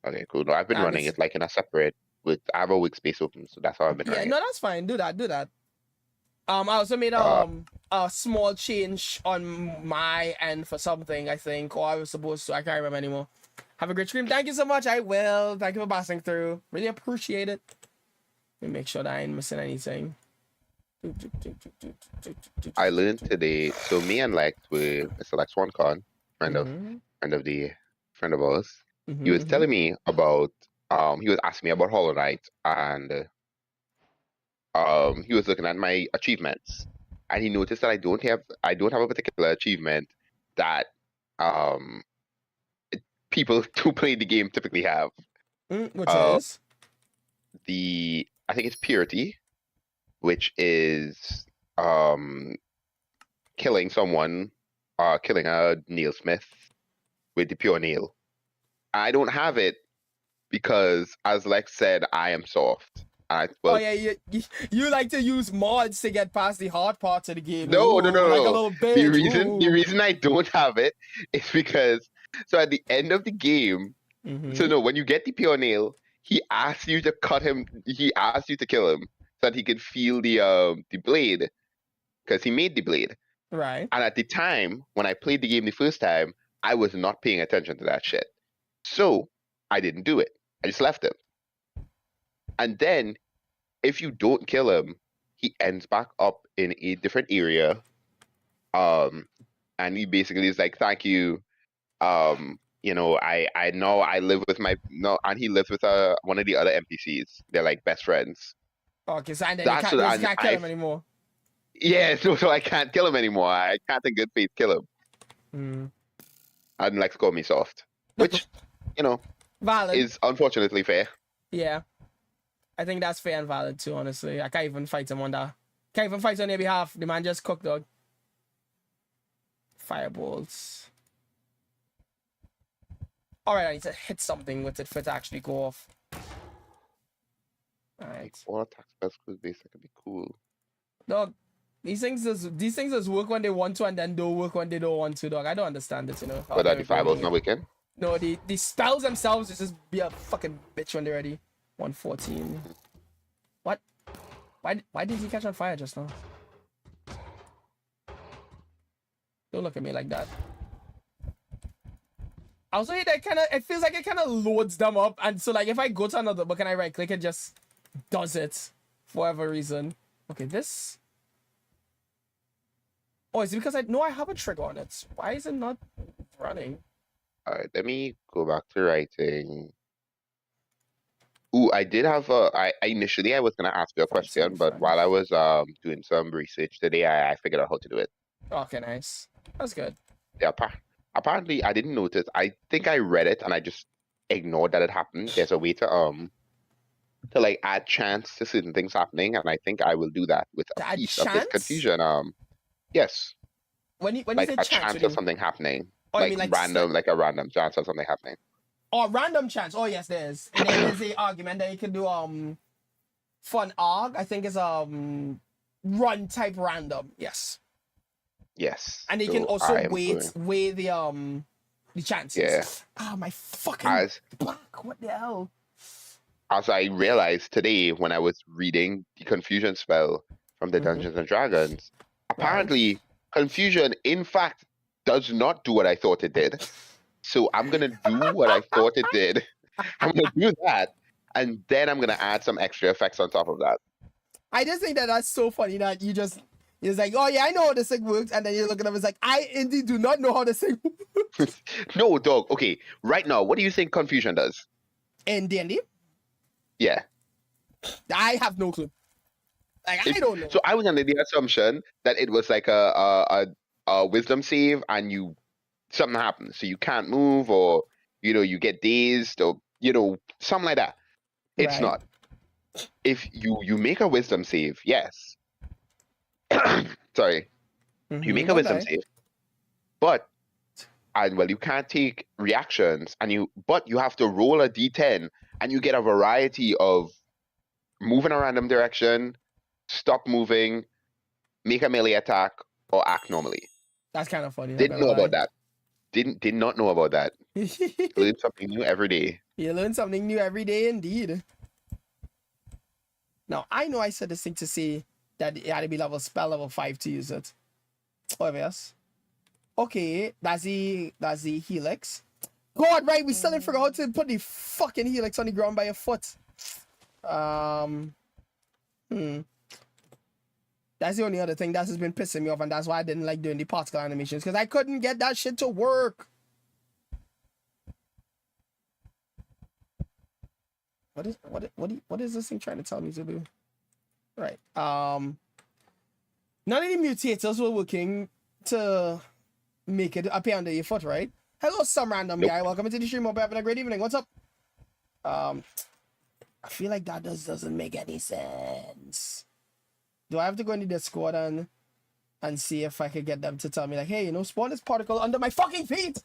S2: Okay, cool. No, I've been running it like in a separate I have a week space open, so that's how I've been running.
S1: Yeah, no, that's fine. Do that. I also made a small change on my end for something, I think, or I was supposed to. I can't remember anymore. Have a great stream. Thank you so much. I will. Thank you for passing through. Really appreciate it. Let me make sure that I ain't missing anything.
S2: I learned today. So me and Lex were Mr. Lex OneCon, friend of ours. He was telling me about he was asking me about Hollow Knight, and he was looking at my achievements, and he noticed that I don't have a particular achievement that people who play the game typically have.
S1: Which is
S2: I think it's Purity, which is killing someone, killing a nailsmith with the pure nail. I don't have it because, as Lex said, I am soft.
S1: You like to use mods to get past the hard parts of the game.
S2: No.
S1: Like a little bitch.
S2: The reason I don't have it is because at the end of the game, when you get the pure nail, he asks you to cut him. He asks you to kill him so that he can feel the blade, because he made the blade.
S1: Right.
S2: And at the time when I played the game the first time, I was not paying attention to that shit, so I didn't do it. I just left him. And then, if you don't kill him, he ends back up in a different area. And he basically is like, "Thank you. I know I live with and he lives with one of the other NPCs. They're like best friends."
S1: Okay, so and then you can't kill him anymore.
S2: Yeah, so I can't kill him anymore. I can't in good faith kill him. And Lex called me soft, which,
S1: valid,
S2: is unfortunately fair.
S1: Yeah. I think that's fair and valid too, honestly. I can't even fight him on that. Can't even fight on their behalf. The man just cooked, dog. Fireballs. Alright, I need to hit something with it for it to actually go off. Alright.
S2: All attack spells basic could be cool.
S1: Dog, these things just work when they want to and then don't work when they don't want to, dog. I don't understand it,
S2: But that the fireballs not working?
S1: No, the spells themselves just be a fucking bitch when they're ready. 114. What? Why did he catch on fire just now? Don't look at me like that. I also hate that it feels like it kind of loads them up, and so like if I go to another book and I right click, it just does it for whatever reason. Okay, this. Oh, is it because I have a trigger on it? Why is it not running?
S2: Alright, let me go back to writing. Ooh, I did have initially I was gonna ask you a question, but while I was doing some research today, I figured out how to do it.
S1: Okay, nice. That's good.
S2: Yeah, apparently I didn't notice. I think I read it and I just ignored that it happened. There's a way to like add chance to certain things happening, and I think I will do that with a piece of this confusion. Yes.
S1: When you
S2: like
S1: say
S2: a chance of something happening.
S1: Oh,
S2: like
S1: you mean
S2: like a random chance of something happening.
S1: Or random chance. Oh yes, there is. And then there's a argument that you can do fun arg. I think it's run type random. Yes.
S2: Yes.
S1: And you can
S2: So
S1: also
S2: I'm going.
S1: weigh the chances.
S2: Yeah.
S1: Ah, my fucking
S2: As
S1: back. What the hell?
S2: as I realized today when I was reading the confusion spell from the Dungeons and Dragons,
S1: Right.
S2: apparently confusion in fact does not do what I thought it did. So I'm gonna do what I thought it did. I'm gonna do that, and then I'm gonna add some extra effects on top of that.
S1: I just think that that's so funny that you're like, oh yeah, I know how this thing works, and then you look at them, it's like, I indeed do not know how this thing works.
S2: No, dog. Okay, right now, what do you think confusion does?
S1: In D&D,
S2: Yeah.
S1: I have no clue. Like, I don't know.
S2: So I was under the assumption that it was like a wisdom save, and something happens, so you can't move, or you get dazed, or something like that. It's
S1: Right.
S2: not. If you make a wisdom save, yes. Sorry, you make a wisdom save, but you can't take reactions, but you have to roll a d10, and you get a variety of move in a random direction, stop moving, make a melee attack, or act normally.
S1: That's kind of funny.
S2: Didn't know about that. Did not know about that. Learn something new every day.
S1: You learn something new every day, indeed. Now, I know I said this thing to say that it had to be spell level 5 to use it. Oh, yes. Okay, that's the helix. God, right, we still didn't figure out how to put the fucking helix on the ground by your foot. That's the only other thing that has been pissing me off, and that's why I didn't like doing the particle animations, because I couldn't get that shit to work. What is this thing trying to tell me to do? Right. None of the mutators were working to make it appear under your foot, right? Hello, some random guy. Welcome to the stream. Hope you're having a great evening. What's up? I feel like that doesn't make any sense. Do I have to go into Discord and see if I could get them to tell me, like, hey, spawn this particle under my fucking feet?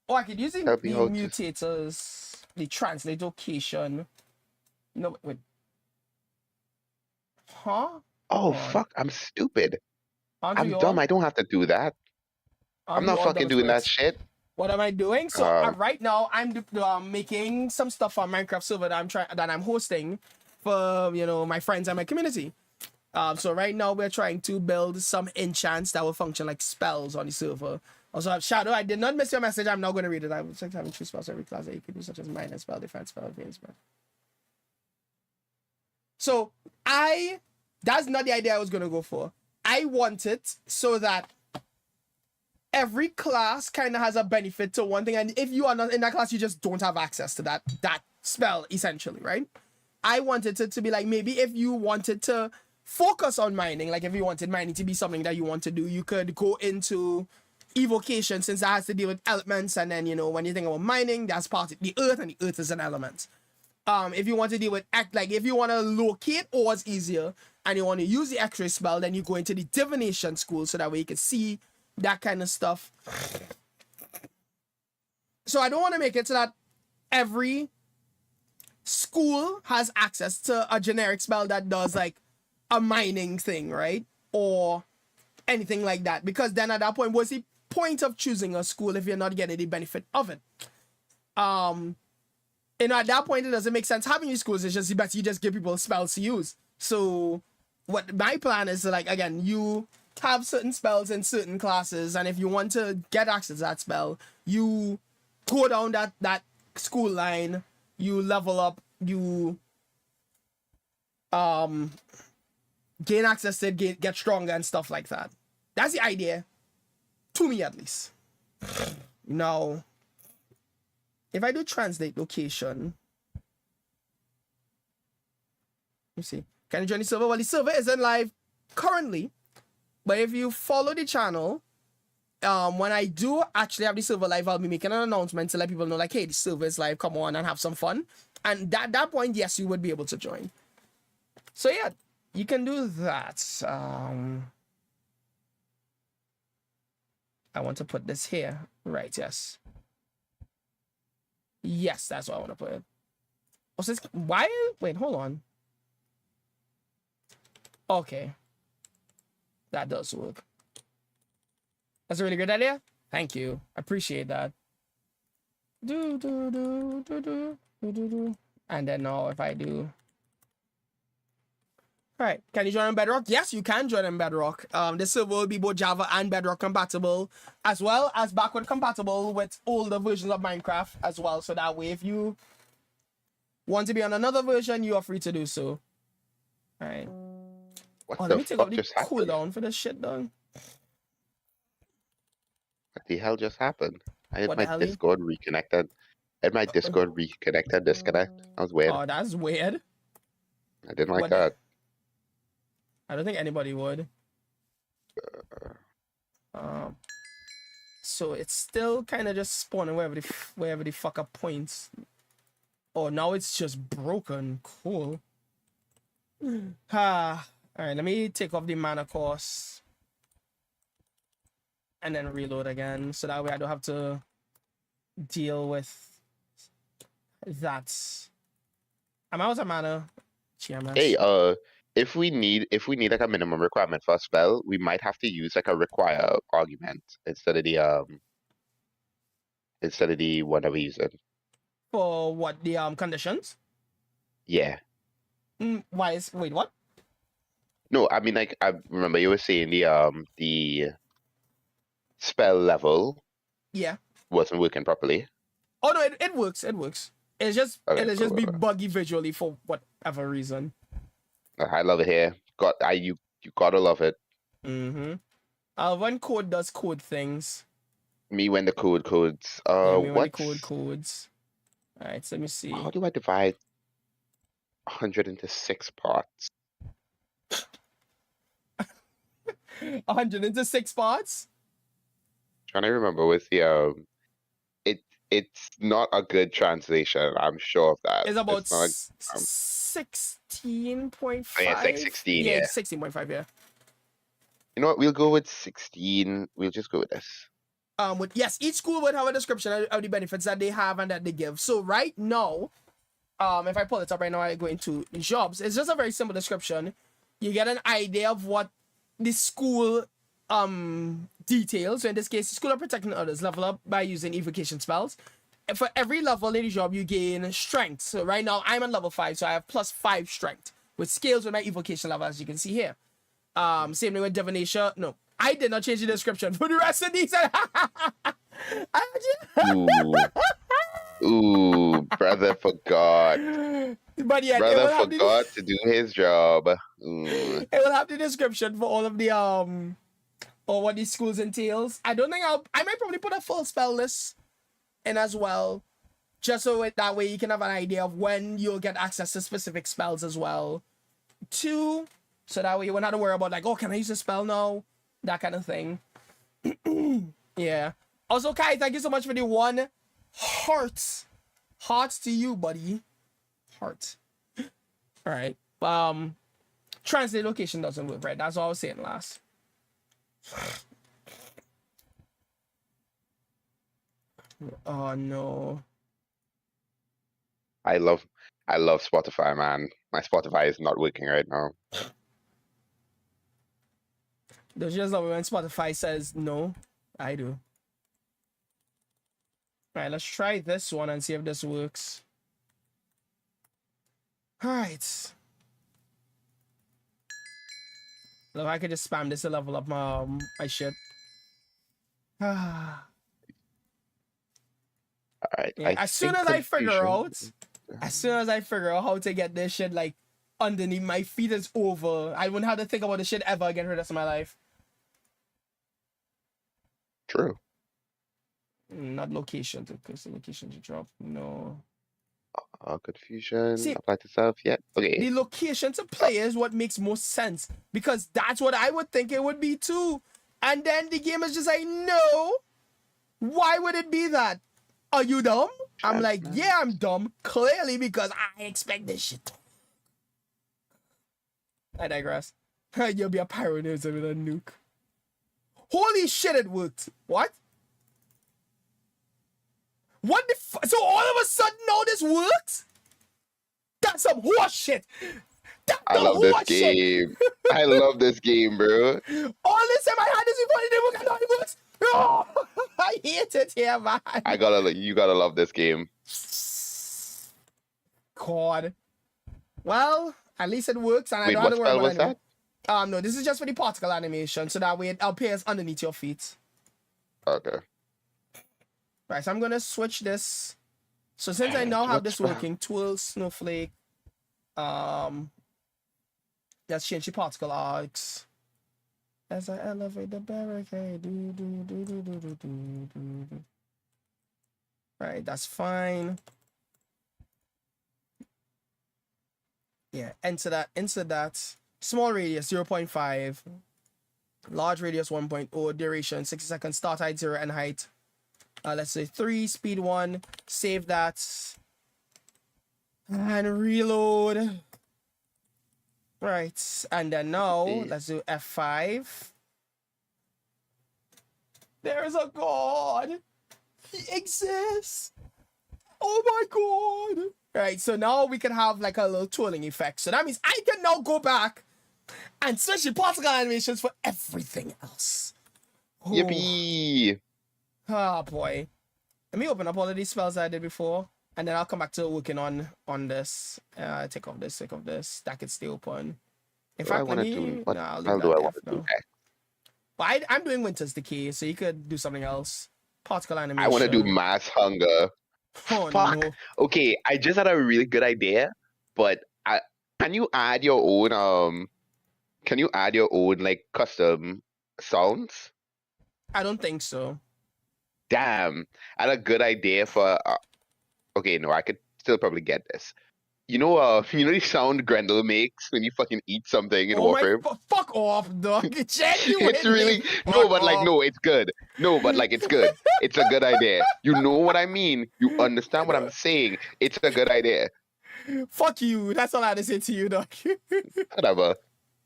S1: Oh, I could use the mutators, the translate location. No, wait. Huh?
S2: Oh, fuck, I'm stupid. I'm dumb.
S1: All?
S2: I don't have to do that. I'm not fucking doing that shit.
S1: What am I doing? So right now I'm making some stuff on Minecraft server that I'm hosting for my friends and my community. So right now we're trying to build some enchants that will function like spells on the server. Also, Shadow, I did not miss your message. I'm not going to read it. I was like having 2 spells every class that you can do, such as minor spell, defense spell, advanced spell. So that's not the idea I was going to go for. I want it so that every class kind of has a benefit to one thing, and if you are not in that class, you just don't have access to that spell, essentially, right? I wanted it to be like, maybe if you wanted to focus on mining, like if you wanted mining to be something that you want to do, you could go into evocation, since that has to deal with elements, and then when you think about mining, that's part of the earth, and the earth is an element. If you want to deal with if you want to locate ores easier and you want to use the X-ray spell, then you go into the divination school, so that way you can see that kind of stuff. So I don't want to make it so that every school has access to a generic spell that does like a mining thing, right? Or anything like that, because then at that point, what's the point of choosing a school if you're not getting the benefit of it? At that point, it doesn't make sense having these schools. It's just better you just give people spells to use. So what my plan is, like, again, you have certain spells in certain classes, and if you want to get access to that spell, you go down that school line, you level up, you gain access to it, get stronger and stuff like that. That's the idea, to me at least. Now, if I do translate location, let me see. Can you join the server? Well, the server isn't live currently, but if you follow the channel, when I do actually have the server live, I'll be making an announcement to let people know, like, hey, the server is live, come on and have some fun. And at that point, yes, you would be able to join. So yeah, you can do that. I want to put this here. Right, yes. Yes, that's what I want to put. Oh, so why? Wait, hold on. Okay. That does work. That's a really good idea. Thank you. I appreciate that. Do, do, do, do, do, do, do, do. And then now if I do... All right, can you join on Bedrock? Yes, you can join on Bedrock. This server will be both Java and Bedrock compatible, as well as backward compatible with older versions of Minecraft as well. So that way, if you want to be on another version, you are free to do so. All right.
S2: What
S1: Oh, let
S2: the
S1: me take off
S2: fuck
S1: the
S2: just happened?
S1: cooldown for this shit, done.
S2: What the hell just happened? I had
S1: What the
S2: my
S1: hell?
S2: Discord reconnected. I had my Discord reconnected, disconnect. That was weird.
S1: Oh, that's weird.
S2: I didn't like
S1: What?
S2: that.
S1: I don't think anybody would. So it's still kind of just spawning wherever the fuck up points. Oh, now it's just broken. Cool. All right, let me take off the mana course and then reload again, so that way I don't have to deal with that. I'm out of mana. GMS.
S2: Hey, if we need like a minimum requirement for a spell, we might have to use like a require argument instead of the one that we use it.
S1: For what, the conditions?
S2: Yeah.
S1: Why is wait what?
S2: No, I mean like I remember you were saying the spell level
S1: Yeah.
S2: wasn't working properly.
S1: Oh no, it works. It works. It's just
S2: Okay,
S1: it'll
S2: cool.
S1: just be buggy visually for whatever reason.
S2: I love it here. You gotta love it.
S1: Mm-hmm. When code does code things.
S2: Me when the code codes.
S1: Yeah, me when the
S2: What?
S1: code codes. All right, so let me see.
S2: How do I divide 100 into 6 parts?
S1: 100 into 6 parts?
S2: Trying to remember with the it's not a good translation. I'm sure of that.
S1: It's about
S2: It's not,
S1: 16.5.
S2: yeah, it's like 16.
S1: Yeah,
S2: Yeah.
S1: 16.5. Yeah.
S2: You know what? We'll go with 16. We'll just go with this.
S1: Yes, each school would have a description of the benefits that they have and that they give. So right now, if I pull it up right now, I go into jobs. It's just a very simple description. You get an idea of what the school details. So in this case, the school of protecting others level up by using evocation spells. And for every level in the job, you gain strength. So right now, I'm on level 5, so I have +5 strength, which scales with my evocation level, as you can see here. Same thing with divination. No, I did not change the description for the rest of these.
S2: Ooh, brother forgot.
S1: But yeah,
S2: brother forgot to do his job.
S1: It will have the description for all of the or what these schools entails. I don't think I might probably put a full spell list in as well, just so that way you can have an idea of when you'll get access to specific spells as well. 2, so that way you won't have to worry about like, oh, can I use a spell now? That kind of thing. Yeah. Also, Kai, thank you so much for the 1 heart. Hearts to you, buddy. Heart. All right. Translate location doesn't work, right? That's all I was saying last. Oh no.
S2: I love Spotify, man. My Spotify is not working right now.
S1: Don't you just love it when Spotify says no? I do. All right, let's try this one and see if this works. All right. Look, I could just spam this to level up my shit.
S2: All right.
S1: Yeah, as soon as I figure out how to get this shit like underneath my feet, is over. I wouldn't have to think about this shit ever again for the rest of my life.
S2: True.
S1: Not location, because the location to drop. No.
S2: Confusion.
S1: See,
S2: apply to self. Yeah. Okay.
S1: The location to play is what makes most sense, because that's what I would think it would be too. And then the game is just like, no. Why would it be that? Are you dumb? I'm like, yeah, I'm dumb. Clearly, because I expect this shit. I digress. You'll be a pioneer with a nuke. Holy shit, it worked. What? What the so all of a sudden now this works? That's some horse shit. That's
S2: I
S1: some
S2: love this
S1: horse shit.
S2: game. I love this game, bro.
S1: All this time I had this before it didn't work. I know it works. Oh, I hate it here, man.
S2: You gotta love this game.
S1: God. Well, at least it works, and I
S2: Wait,
S1: don't have
S2: what
S1: to worry
S2: spell
S1: about
S2: was
S1: it anymore.
S2: that?
S1: No, this is just for the particle animation, so that way it appears underneath your feet.
S2: Okay.
S1: Right, so I'm gonna switch this. So since I now have this working, tool snowflake, let's change the particle arcs. As I elevate the barricade, Right, that's fine. Yeah, enter that. Small radius 0.5, large radius 1.0, duration 60 seconds, start height 0 and height. Let's say 3, speed 1, save that, and reload. Right, and then now let's do F5. There's a god. He exists. Oh my god. Right, so now we can have like a little twirling effect. So that means I can now go back and search the particle animations for everything else. Ooh.
S2: Yippee!
S1: Oh boy. Let me open up all of these spells I did before, and then I'll come back to working on this. Take off this. That could stay open. In fact, let me. No, I'll leave that F now. But I'm doing Winter's Decay, so you could do something else. Particle animation.
S2: I want to do Mass Hunger.
S1: Oh,
S2: Fuck.
S1: no.
S2: Okay, I just had a really good idea, but can you add your own like custom sounds?
S1: I don't think so.
S2: Damn, I had a good idea for. Okay, no, I could still probably get this. You know the sound Grendel makes when you fucking eat something in Warframe?
S1: Fuck off, dog. Genuinely.
S2: It's really no, but like no, it's good. No, but like it's good. It's a good idea. You know what I mean? You understand what I'm saying? It's a good idea.
S1: Fuck you. That's all I had to say to you, dog.
S2: Whatever.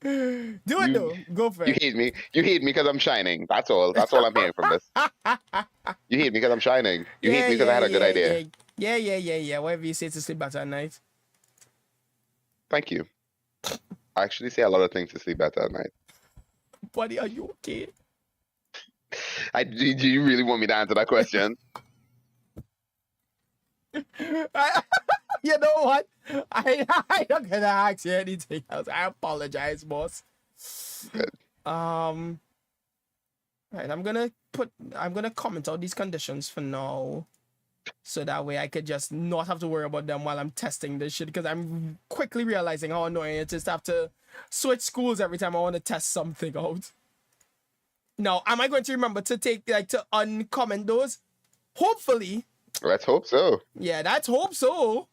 S1: Do it though. Go for it.
S2: You hate me. You hate me because I'm shining. That's all. That's all I'm hearing from this. You hate me because I'm shining. You hate me because I had a good idea.
S1: Yeah. Whatever you say to sleep better at night.
S2: Thank you. I actually say a lot of things to sleep better at night.
S1: Buddy, are you okay?
S2: Do you really want me to answer that question?
S1: You know what? I'm not gonna ask you anything else. I apologize, boss.
S2: Good.
S1: Right, I'm gonna comment out these conditions for now. So that way I could just not have to worry about them while I'm testing this shit, because I'm quickly realizing how annoying it is to have to switch schools every time I want to test something out. Now, am I going to remember to to uncomment those? Hopefully.
S2: Let's hope so.
S1: Yeah, let's hope so.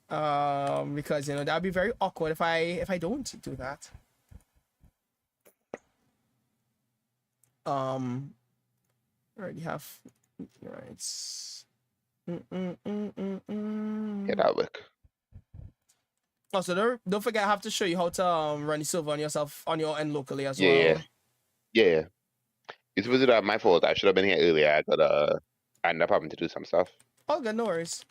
S1: Because that'd be very awkward if I don't do that. Already have right.
S2: Yeah, that work.
S1: Also, don't forget I have to show you how to run the server on your end locally as well.
S2: Yeah. It was my fault. I should have been here earlier. I ended up having to do some stuff.
S1: Oh, good, no worries.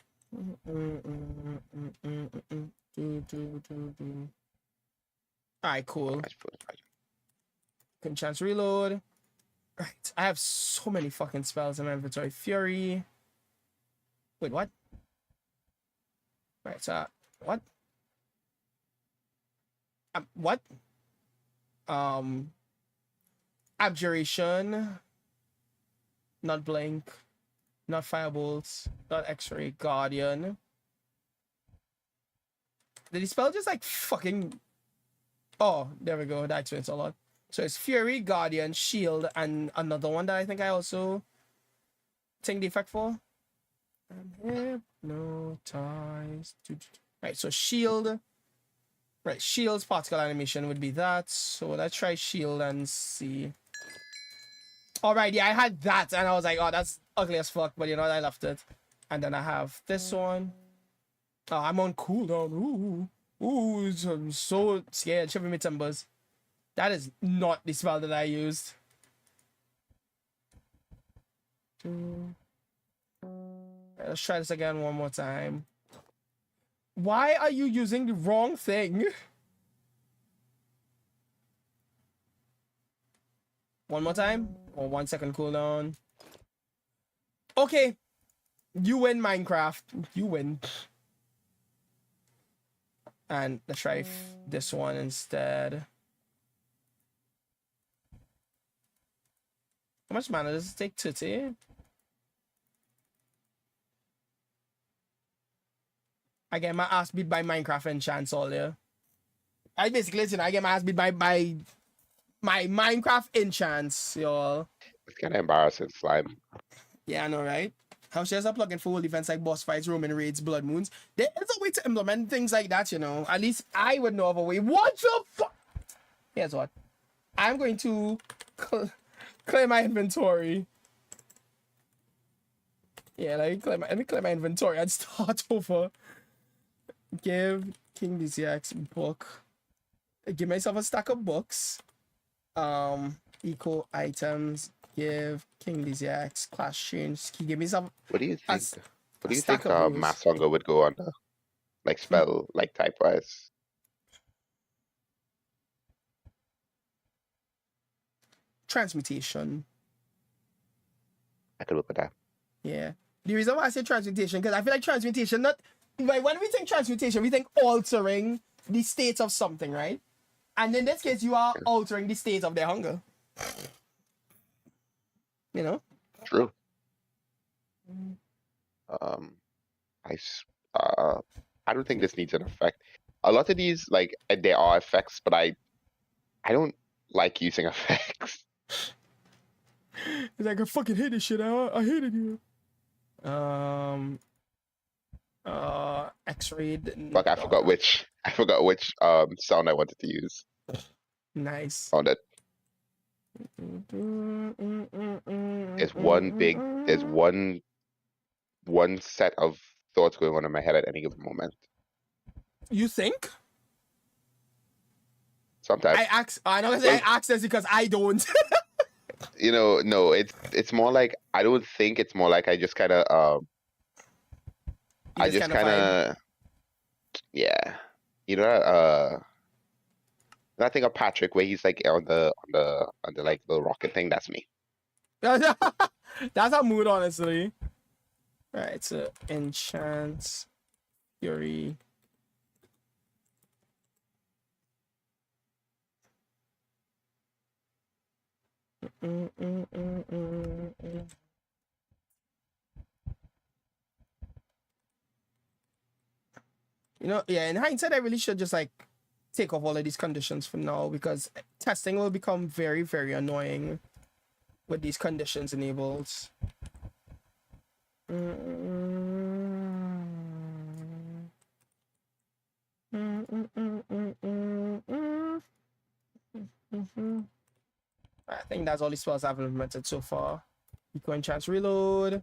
S1: Alright, cool. Can chance reload. Right, I have so many fucking spells in my inventory. Fury. Wait, what? Right, so what? What? Abjuration. Not blink. Not firebolts. Not X-ray. Guardian. Did he spell just like fucking? Oh, there we go. That explains a lot. So it's Fury, Guardian, Shield, and another one that I think I also think the effect for. Hypnotize. Right, so Shield. Right, Shield's particle animation would be that. So let's try Shield and see. Alright, yeah, I had that, and I was like, oh, that's ugly as fuck, but I left it. And then I have this one. Oh, I'm on cooldown. Ooh, I'm so scared. Shiver me timbers. That is not the spell that I used. Let's try this again one more time. Why are you using the wrong thing? One more time? Or 1 second cooldown. Okay. You win, Minecraft. You win. And let's try this one instead. How much mana does it take to take? I get my ass beat by Minecraft enchants all there. I basically, listen, I get my ass beat by my Minecraft enchants, y'all.
S2: It's kind of embarrassing, slime.
S1: Yeah, I know, right? How shares are plugging full defense like boss fights, Roman raids, blood moons. There is a way to implement things like that, you know. At least I would know of a way. What the fuck? Here's what. I'm going to clear my inventory. Yeah, let me clear my inventory and start over. Give King DCX book. Give myself a stack of books. Eco items. Give King DCX class change. Can you give me some?
S2: What do you think? What do you think
S1: of
S2: Mass Hunger would go under? Like spell, like type wise?
S1: Transmutation.
S2: I could look at that.
S1: Yeah. The reason why I say transmutation, because I feel like transmutation, not like when we think transmutation, we think altering the state of something, right? And in this case, you are altering the state of their hunger. You know?
S2: True. I don't think this needs an effect. A lot of these, like, there are effects, but I don't like using effects.
S1: It's like I fucking hate this shit. I hate it here. X-rayed.
S2: Fuck, I forgot which sound I wanted to use.
S1: Nice.
S2: Found it. There's one set of thoughts going on in my head at any given moment.
S1: You think?
S2: Sometimes.
S1: I know I ask this because I don't.
S2: You know, no, it's more like I don't think, it's more like I just kind of yeah. You know that thing of Patrick where he's like on the like the rocket thing, that's me.
S1: That's our mood, honestly. Right, so enchants, fury. You know, yeah, in hindsight, I really should just like take off all of these conditions for now because testing will become very, very annoying with these conditions enabled. I think that's all the spells I've implemented so far. Eco enchants reload.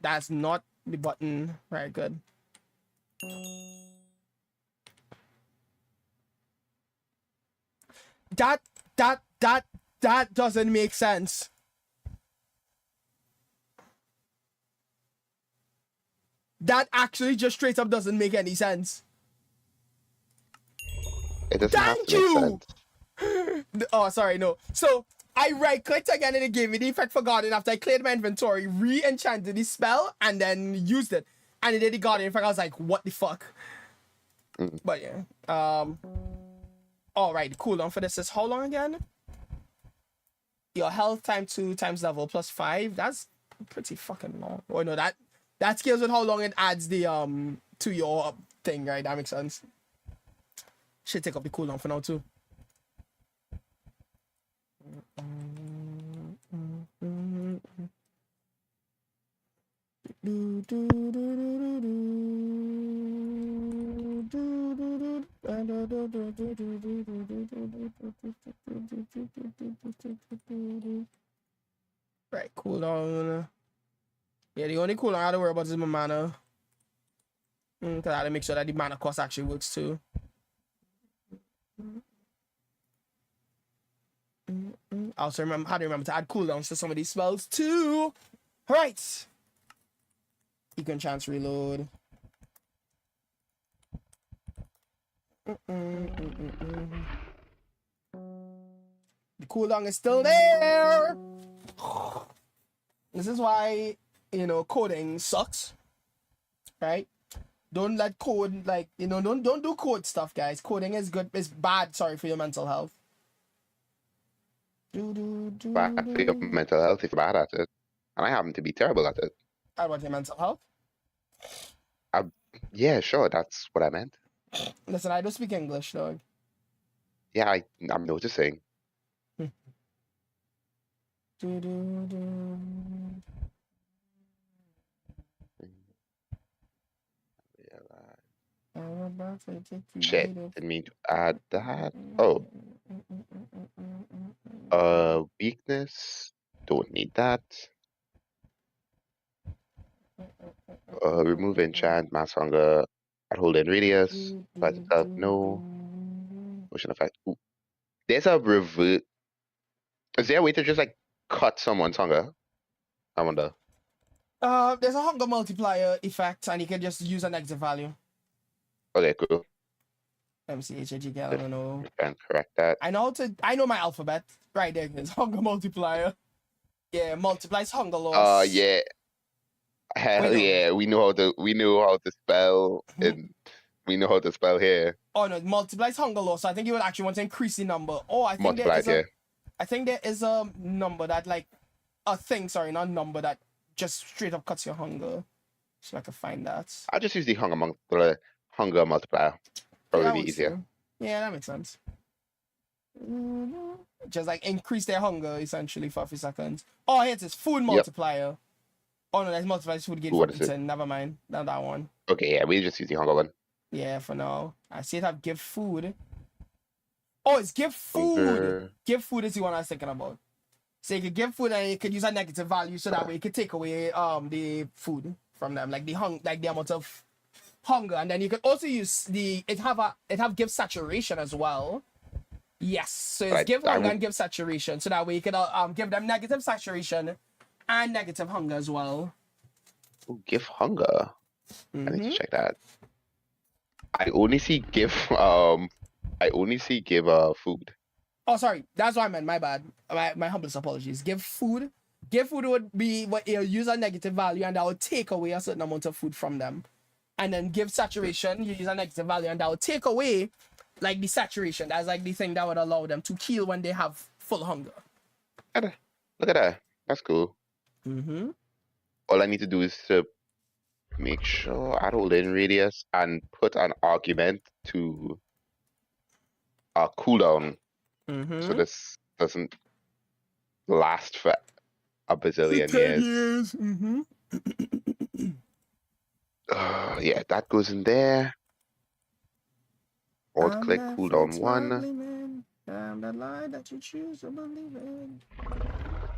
S1: That's not the button. Right, good. That doesn't make sense. That actually just straight up doesn't make any sense.
S2: It doesn't have to make sense.
S1: Oh, sorry, no. So I right-clicked again and it gave me the effect for Guardian after I cleared my inventory, re-enchanted the spell, and then used it. And it did the Guardian effect. I was like, what the fuck? But yeah. All right, cooldown for this is how long again? Your health times 2 times level plus 5. That's pretty fucking long. Oh no, that scales with how long it adds the to your thing, right? That makes sense. Should take up the cooldown for now too. Right, cooldown. Yeah, the only cooldown I have to worry about is my mana. Cause I gotta make sure that the mana cost actually works too. I also remember how to remember to add cooldowns to some of these spells too. All right. You can chance reload. The cooldown is still there. This is why, you know, coding sucks, right? Don't let code, like, you know, don't do code stuff, guys. Coding is good. It's bad, sorry, for your mental health.
S2: Bad for your mental health if you're bad at it. And I happen to be terrible at it.
S1: I want your mental health.
S2: Yeah, sure, that's what I meant.
S1: Listen, I don't speak English, dog.
S2: Yeah, I'm noticing. Shit, didn't mean to add that. Oh. Weakness. Don't need that. Remove enchant, mass hunger, at hold in radius, fight itself, no. Motion effect. Ooh. There's a revert. Is there a way to just like cut someone's hunger? I wonder.
S1: There's a hunger multiplier effect, and you can just use a negative value.
S2: Okay, cool.
S1: MCHAG, I don't know.
S2: Can correct that.
S1: I know my alphabet. Right there it is. Hunger multiplier. Yeah, multiplies hunger loss.
S2: Yeah. Hell yeah, we know how to spell and we know how to spell here.
S1: Oh no, it multiplies hunger loss. So I think you would actually want to increase the number. Oh, I think there is a number that like a thing, sorry, not number that just straight up cuts your hunger. So I can find that.
S2: I'll just use the hunger multiplier. Probably be easier.
S1: Yeah, that makes sense. Just like increase their hunger essentially for a few seconds. Oh, here it is. Food multiplier. Yep. Oh no, that's multiplies food gain for eating. Never mind. Not that one.
S2: Okay, yeah, we just use the hunger one.
S1: Yeah, for now. I see it have give food. Oh, it's give food.
S2: Hunger.
S1: Give food is the one I was thinking about. So you could give food and you could use a negative value so that way you could take away the food from them, like the amount of hunger, and then you could also use it have give saturation as well. Yes, so it's give hunger and give saturation, so that way you could give them negative saturation and negative hunger as well.
S2: Ooh, give hunger. I need to check that. I only see give food.
S1: Oh, sorry, that's what I meant. My bad. My humblest apologies. Give food. Give food would be what you'll use a negative value, and that will take away a certain amount of food from them. And then give saturation, you use a negative value, and that will take away like the saturation. That's like the thing that would allow them to kill when they have full hunger.
S2: Look at that. That's cool. All I need to do is to make sure I hold in radius and put an argument to a cooldown. So this doesn't last for a bazillion years. Yeah, that goes in there. Alt click cooldown 1.
S1: I'm the lie that you choose to believe in.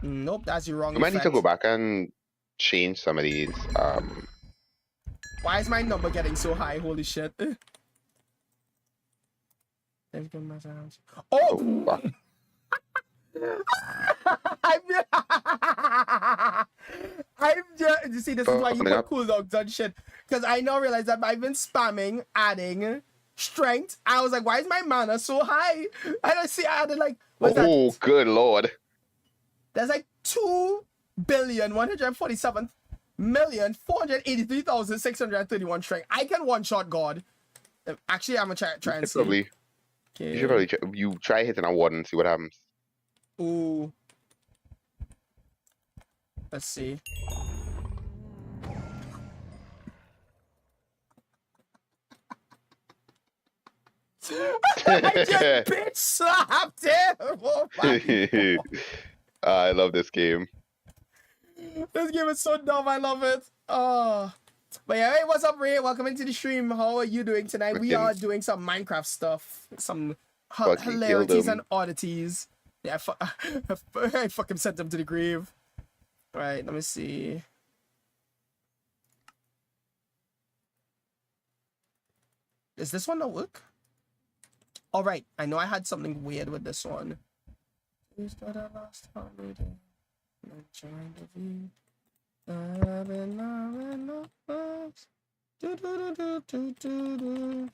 S1: Nope, that's the wrong.
S2: I might need to go back and change some of these.
S1: Why is my number getting so high? Holy shit. Oh!
S2: Fuck.
S1: I'm just, you see, this is why you put cooldowns on shit. Because I now realize that I've been spamming, adding strength. I was like, why is my mana so high? I don't see, I added like, what's that?
S2: Oh, good lord.
S1: There's like 2,147,483,631 strength. I can one-shot God. Actually, I'm gonna try and see.
S2: Probably. Okay. You should probably try hitting a 1 and see what happens.
S1: Ooh. Let's see. I just bitch slapped him. Oh my
S2: I love this game.
S1: This game is so dumb. I love it. Oh. But yeah, hey, what's up, Ray? Welcome into the stream. How are you doing tonight? We are doing some Minecraft stuff. Some hilarities and oddities. Yeah, I fucking sent them to the grave. Right, let me see. Is this one not work? All right, I know I had something weird with this one. I've been loving the bugs. Do, do, do, do, do, do.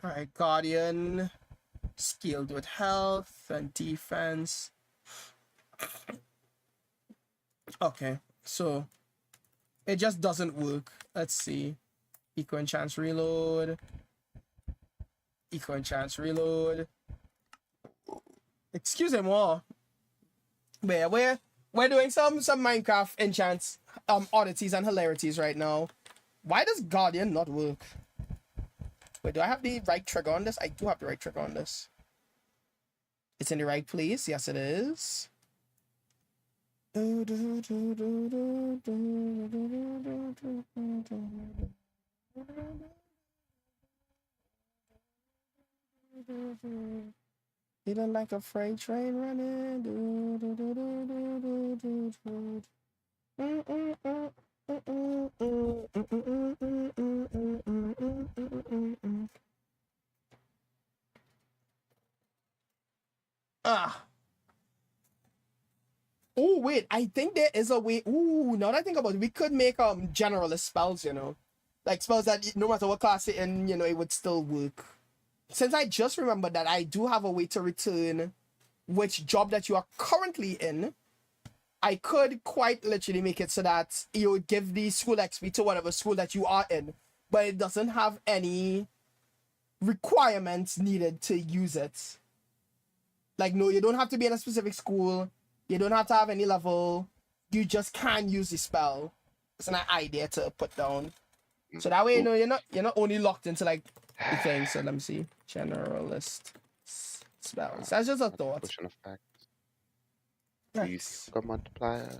S1: Alright, Guardian. Skilled with health and defense. Okay, so it just doesn't work. Let's see. Eco enchants reload. Eco enchants reload. Excuse me more. We're doing some Minecraft enchants oddities and hilarities right now. Why does Guardian not work? Wait, do I have the right trigger on this? I do have the right trigger on this. It's in the right place. Yes, it is. Feeling like a freight train running. Ah. Oh wait, I think there is a way. Ooh, now that I think about it, we could make generalist spells, you know, like spells that no matter what class it in, you know, it would still work. Since I just remembered that I do have a way to return which job that you are currently in, I could quite literally make it so that you would give the school XP to whatever school that you are in, but it doesn't have any requirements needed to use it. Like, no, you don't have to be in a specific school. You don't have to have any level. You just can use the spell. It's an idea to put down. So that way, you know, you're not only locked into like the thing. So let me see. Generalist spells. That's just a thought.
S2: Potion effect.
S1: Nice.
S2: Use multiplier.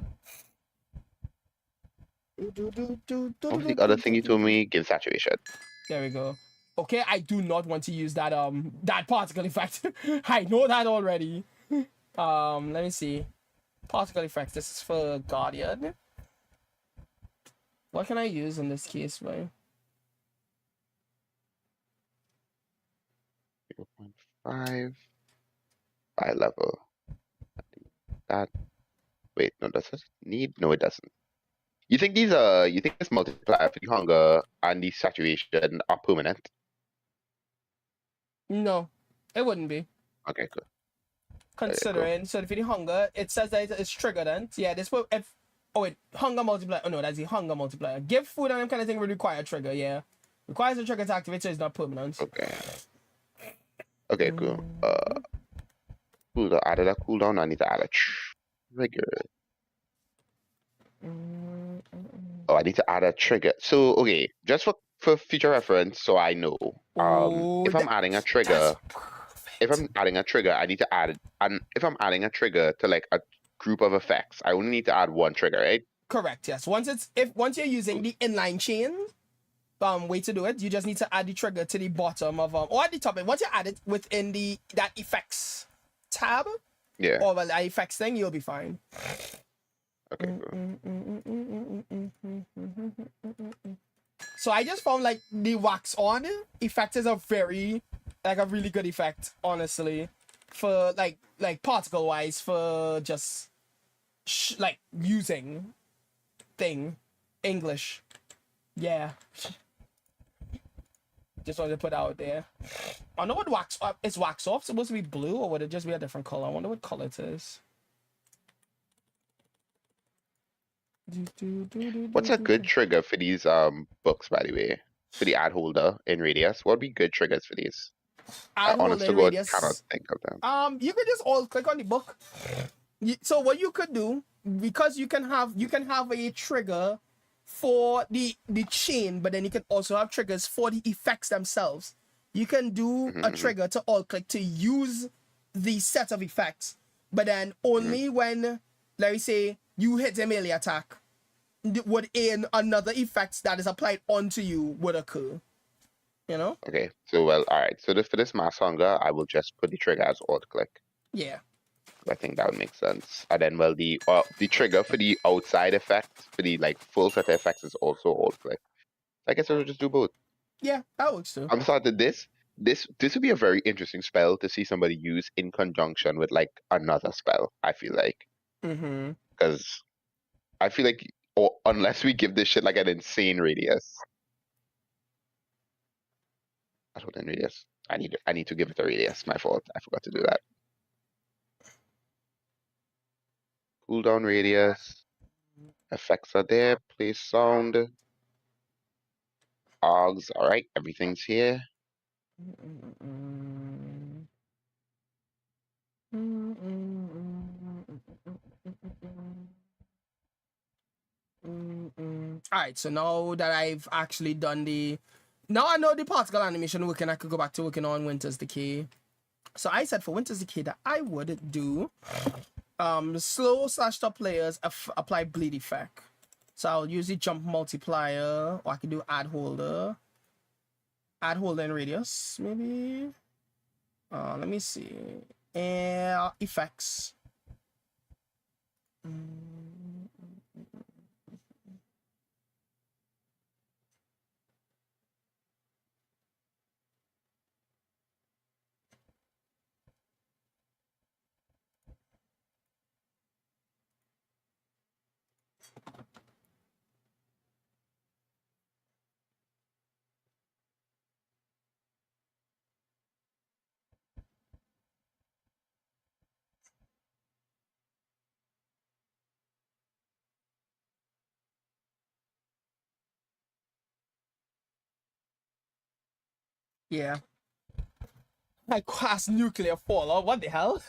S2: What was
S1: The
S2: the other thing you told me? Give saturation.
S1: There we go. Okay, I do not want to use that that particle effect. I know that already. Let me see. Particle effects. This is for Guardian. What can I use in this case, boy?
S2: 0.5 by level. That. Wait, no, does it need? No, it doesn't. You think these you think this multiplier for the hunger and the saturation are permanent?
S1: No, it wouldn't be.
S2: Okay, good.
S1: Considering, so if the hunger, it says that it's triggered, and yeah, this will if. Oh wait, hunger multiplier. Oh no, that's the hunger multiplier. Give food and them kind of thing would require a trigger. Yeah, requires a trigger to activate, so it's not permanent.
S2: Okay. Okay, cool. Cooldown. Added a cooldown. I need to add a trigger. Oh, I need to add a trigger. So okay, just for future reference, so I know. If I'm adding a trigger, I need to add. And if I'm adding a trigger to like a group of effects, I only need to add one trigger, right?
S1: Correct. Yes. Once you're using the inline chain way to do it, you just need to add the trigger to the bottom of or at the top. And once you add it within that effects tab,
S2: yeah,
S1: or the effects thing, you'll be fine.
S2: Okay. Cool.
S1: So I just found like the wax on effect is a really good effect, honestly, for like particle wise, for just like using thing English. Yeah. Just wanted to put out there. I know what wax is wax off supposed to be blue, or would it just be a different color? I wonder what color it is.
S2: What's a good trigger for these books, by the way? For the ad holder in Radius, what would be good triggers for these?
S1: Ad holder in Radius.
S2: Cannot think of them.
S1: You could just all click on the book. So what you could do, because you can have a trigger for the chain, but then you can also have triggers for the effects themselves. You can do a trigger to all click to use the set of effects, but then only when, let me say, you hit a melee attack, would another effect that is applied onto you would occur. You know?
S2: Okay, so well, all right. So for this mass hunger, I will just put the trigger as alt click.
S1: Yeah.
S2: I think that would make sense. And then, well, the trigger for the outside effects, for the like full set of effects, is also alt click. I guess I'll just do both.
S1: Yeah, that works too.
S2: I'm sorry that this would be a very interesting spell to see somebody use in conjunction with like another spell. I feel like.
S1: Mm-hmm.
S2: Because I feel like, or unless we give this shit like an insane radius. I don't know radius. I need to give it a radius. My fault. I forgot to do that. Cooldown radius. Effects are there. Play sound. Args. All right. Everything's here.
S1: All right, so now that I've actually done now I know the particle animation working, I could go back to working on Winter's Decay. So I said for Winter's Decay that I would do slow / stop players apply bleed effect. So I'll use the jump multiplier, or I can do add holder and radius maybe. Let me see. Effects. Yeah. I cast nuclear fallout. What the hell?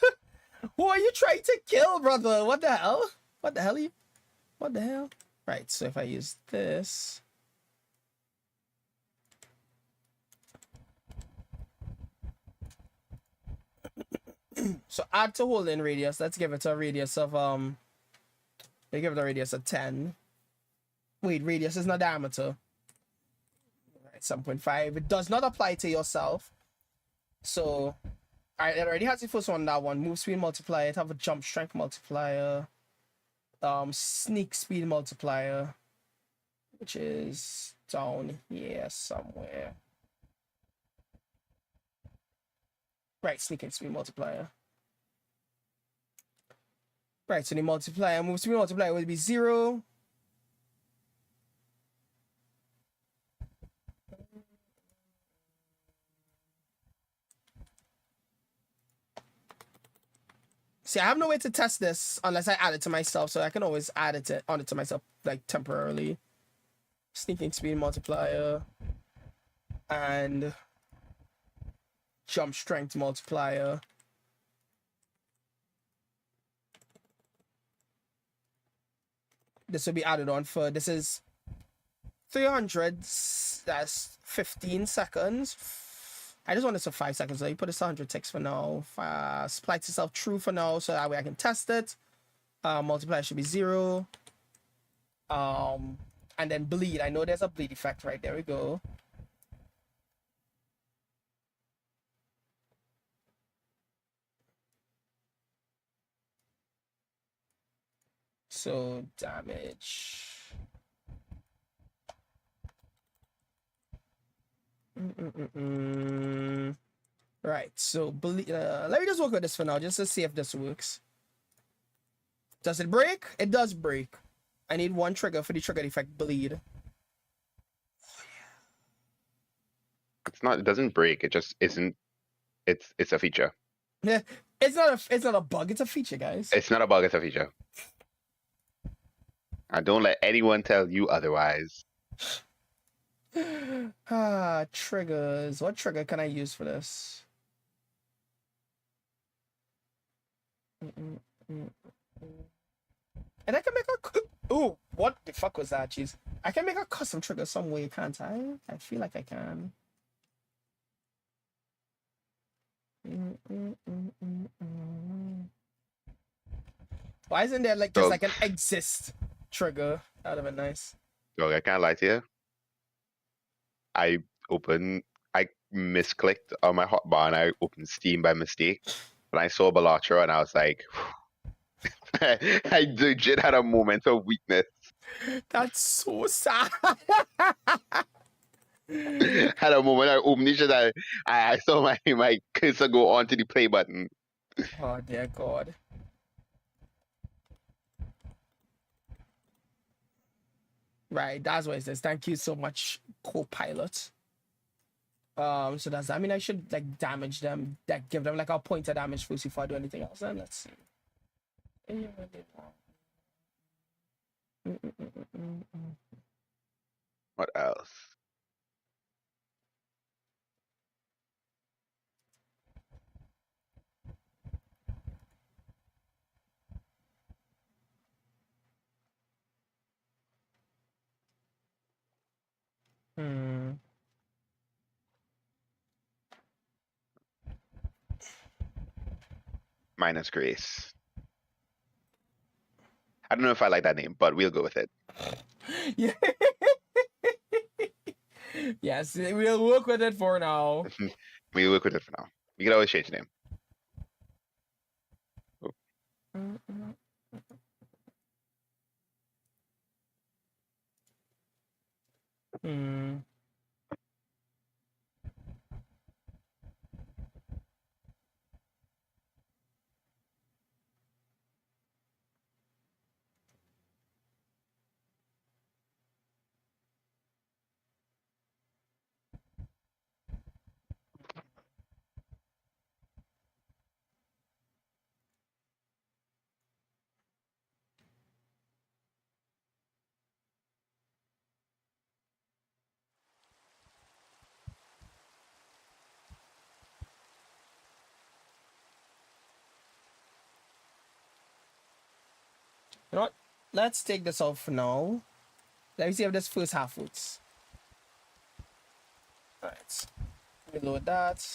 S1: Who are you trying to kill, brother? What the hell? What the hell? What the hell? Right, so if I use this. So add to hold in radius. Let's give it a radius of we give it a radius of 10. Wait, radius is not diameter. Right, 7.5. It does not apply to yourself. So alright, it already has the first one, that one. Move speed multiplier, it have a jump strength multiplier. Sneak speed multiplier, which is down here somewhere. Right, sneaking speed multiplier. Right, so the multiplier, move speed multiplier would be 0. See, I have no way to test this unless I add it to myself, so I can always add it on it to myself, like, temporarily. Sneaking speed multiplier and jump strength multiplier. This will be added on for, this is 300, that's 15 seconds. I just want this for 5 seconds, so you put this 100 ticks for now. Splice itself true for now, so that way I can test it. Multiplier should be 0. And then bleed. I know there's a bleed effect right there. We go. So damage. Right. So bleed. Let me just work with this for now, just to see if this works. Does it break? It does break. I need one trigger for the trigger effect bleed.
S2: It's not. It doesn't break. It just isn't. It's a feature.
S1: Yeah, it's not a bug. It's a feature, guys.
S2: It's not a bug. It's a feature. And don't let anyone tell you otherwise.
S1: Triggers. What trigger can I use for this? And I can make a... Ooh, what the fuck was that? Jeez. I can make a custom trigger some way, can't I? I feel like I can. Why isn't there like just like an exist trigger? That would have been nice.
S2: Dog, I can't lie to you. I misclicked on my hotbar and I opened Steam by mistake. And I saw Balatro and I was like, I legit had a moment of weakness.
S1: That's so sad.
S2: Had a moment I opened it and I saw my cursor go onto the play button.
S1: Oh dear God. Right, that's what it says. Thank you so much, co-pilot. So does that mean I should like damage them, like give them like a pointer damage first before I do anything else? Then let's see.
S2: What else?
S1: Hmm.
S2: Minus Grace. I don't know if I like that name, but we'll go with it.
S1: Yeah. Yes, we'll work with it for now.
S2: We'll work with it for now. We can always change the name.
S1: Hmm. You know what? Let's take this off for now. Let me see if this first half works. Alright. Reload that.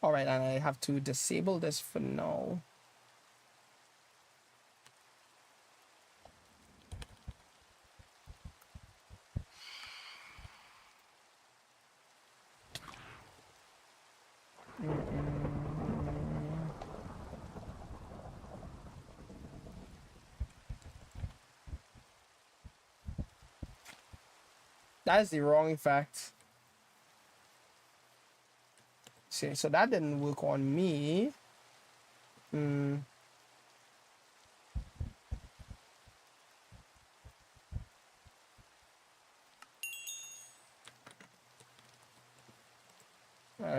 S1: Alright, and I have to disable this for now. That is the wrong effect. See, so that didn't work on me. Let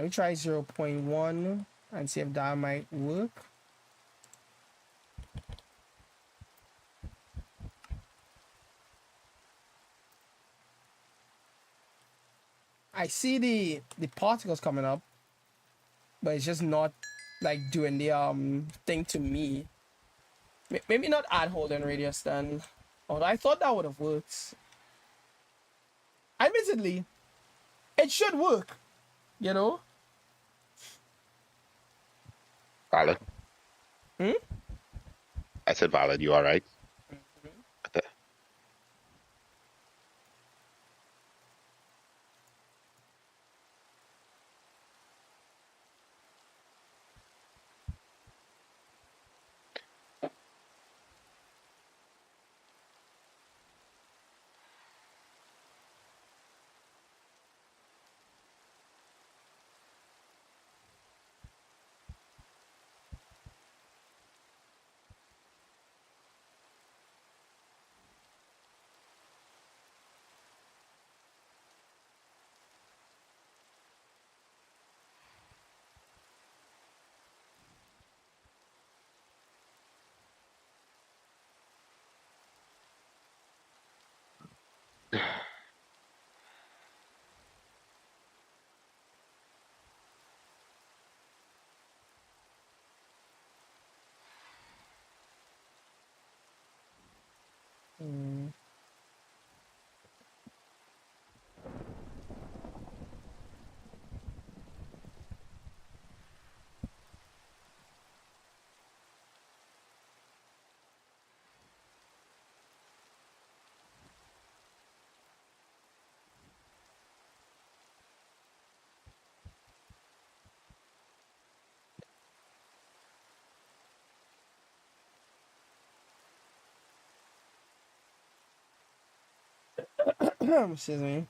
S1: me try 0.1 and see if that might work. I see the particles coming up, but it's just not like doing the thing to me. Maybe not add holding radius then. Although I thought that would have worked. Admittedly, it should work, you know?
S2: Valid.
S1: Hmm?
S2: I said valid. You all right? Okay.
S1: Excuse me.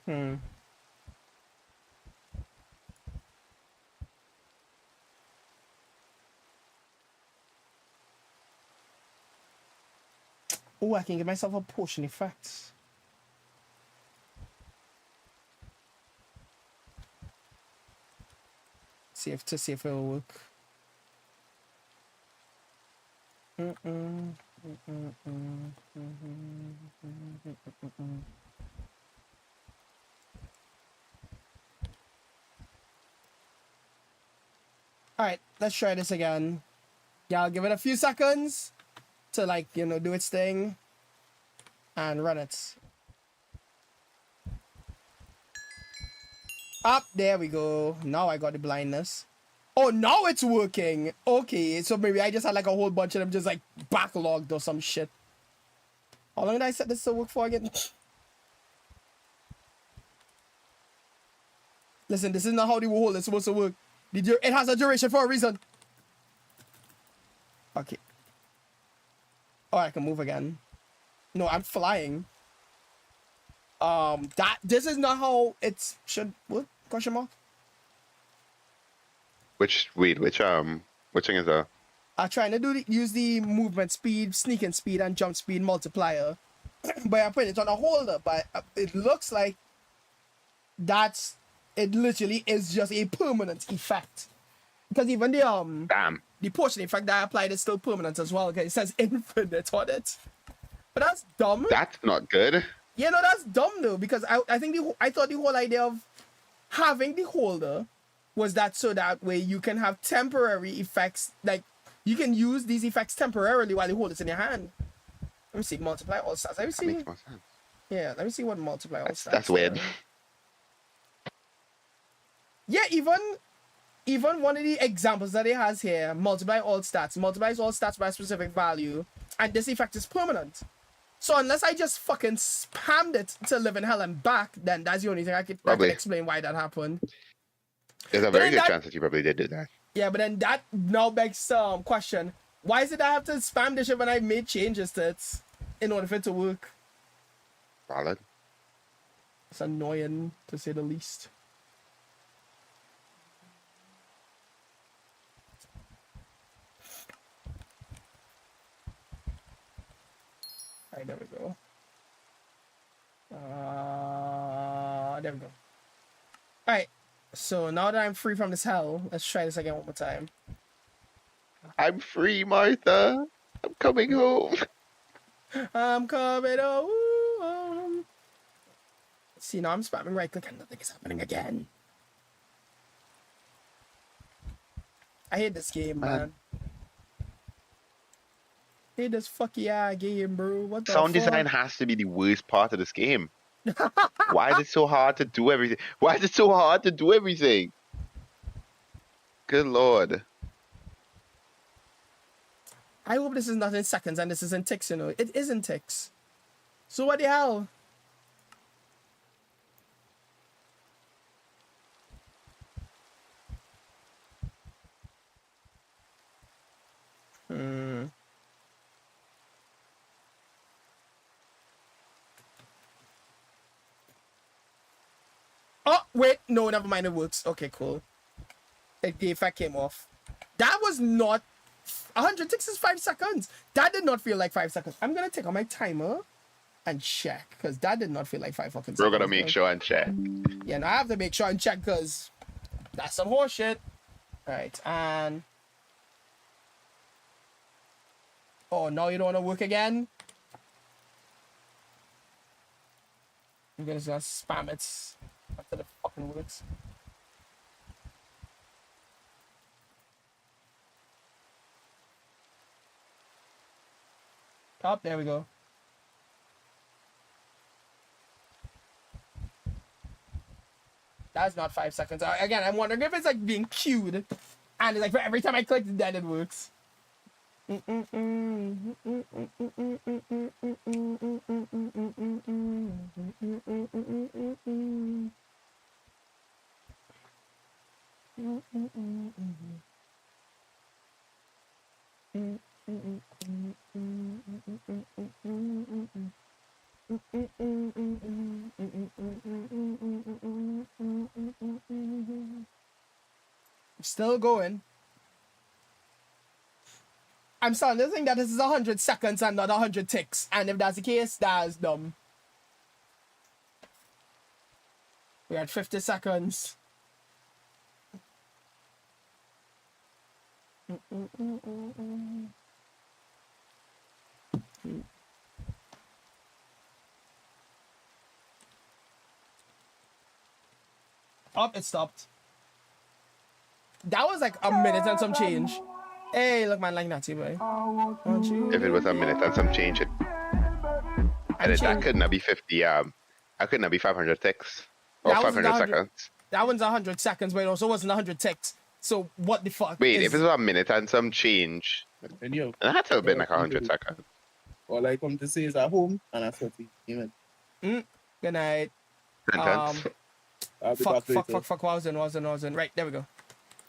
S1: Oh, I can give myself a potion effect. See if it'll work. Alright, let's try this again. Yeah, I'll give it a few seconds to, like, you know, do its thing and run it. Up, there we go. Now I got the blindness. Oh, now it's working. Okay, so maybe I just had like a whole bunch of them just like backlogged or some shit. How long did I set this to work for again? Listen, this is not how the whole is supposed to work. It has a duration for a reason. Okay. Oh, I can move again. No, I'm flying. This is not how it should work. Question mark.
S2: Which thing is that?
S1: I'm trying to use the movement speed, sneaking speed, and jump speed multiplier, but I put it on a holder. But it looks like it literally is just a permanent effect. Because even the portion effect that I applied is still permanent as well. Okay, it says infinite on it. But that's dumb.
S2: That's not good.
S1: Yeah, no, that's dumb though. Because I think I thought the whole idea of having the holder was that so that way you can have temporary effects, like you can use these effects temporarily while you hold it in your hand. Let me see, multiply all stats. Let me see.
S2: That makes more sense.
S1: Yeah, let me see what multiply all stats.
S2: That's weird.
S1: Yeah, even one of the examples that it has here, multiply all stats, multiplies all stats by a specific value, and this effect is permanent. So unless I just fucking spammed it to live in hell and back, then that's the only thing I can explain why that happened.
S2: There's a very good chance that you probably did do that.
S1: Yeah, but then that now begs question. Why is it I have to spam this shit when I made changes to it in order for it to work?
S2: Valid.
S1: It's annoying, to say the least. Alright, there we go. There we go. Alright, so now that I'm free from this hell, let's try this again one more time.
S2: I'm free, Martha. I'm coming home.
S1: I'm coming home. See, now I'm spamming right click and nothing is happening again. I hate this game, man. I hate this fucky game, bro. What the
S2: Sound
S1: fuck?
S2: design has to be the worst part of this game. Why is it so hard to do everything? Why is it so hard to do everything? Good lord.
S1: I hope this is not in seconds and this is in ticks, you know. It is in ticks. So what the hell? Oh, wait. No, never mind. It works. Okay, cool. The effect came off. That was not... 100 ticks is 5 seconds. That did not feel like 5 seconds. I'm going to take on my timer and check. Because that did not feel like 5 fucking seconds.
S2: We're going to make sure and check.
S1: Yeah, no, I have to make sure and check because that's some horse shit. Alright, and... Oh, now you don't want to work again? I'm gonna just spam it after the fucking works. Oh, there we go. That's not 5 seconds. Again, I'm wondering if it's like being queued. And it's like for every time I click, then it works. Still going. I'm starting to think that this is 100 seconds and not 100 ticks. And if that's the case, that's dumb. We're at 50 seconds. Oh, it stopped. That was like a minute and some change. Hey, look, man, like Nazi boy.
S2: If it was a minute and some change, that could not be 50. That could not be 500 ticks or 500 seconds.
S1: That one's 100 seconds, but it also wasn't 100 ticks. So what the fuck?
S2: Wait, if it was a minute and some change,
S3: And yo,
S2: it had to have been like 100 seconds.
S3: all I come to say is at home, and that's what he meant.
S1: Good night.
S2: Sentence.
S3: I'll be back later.
S1: Fuck. What was in? Right, there we go.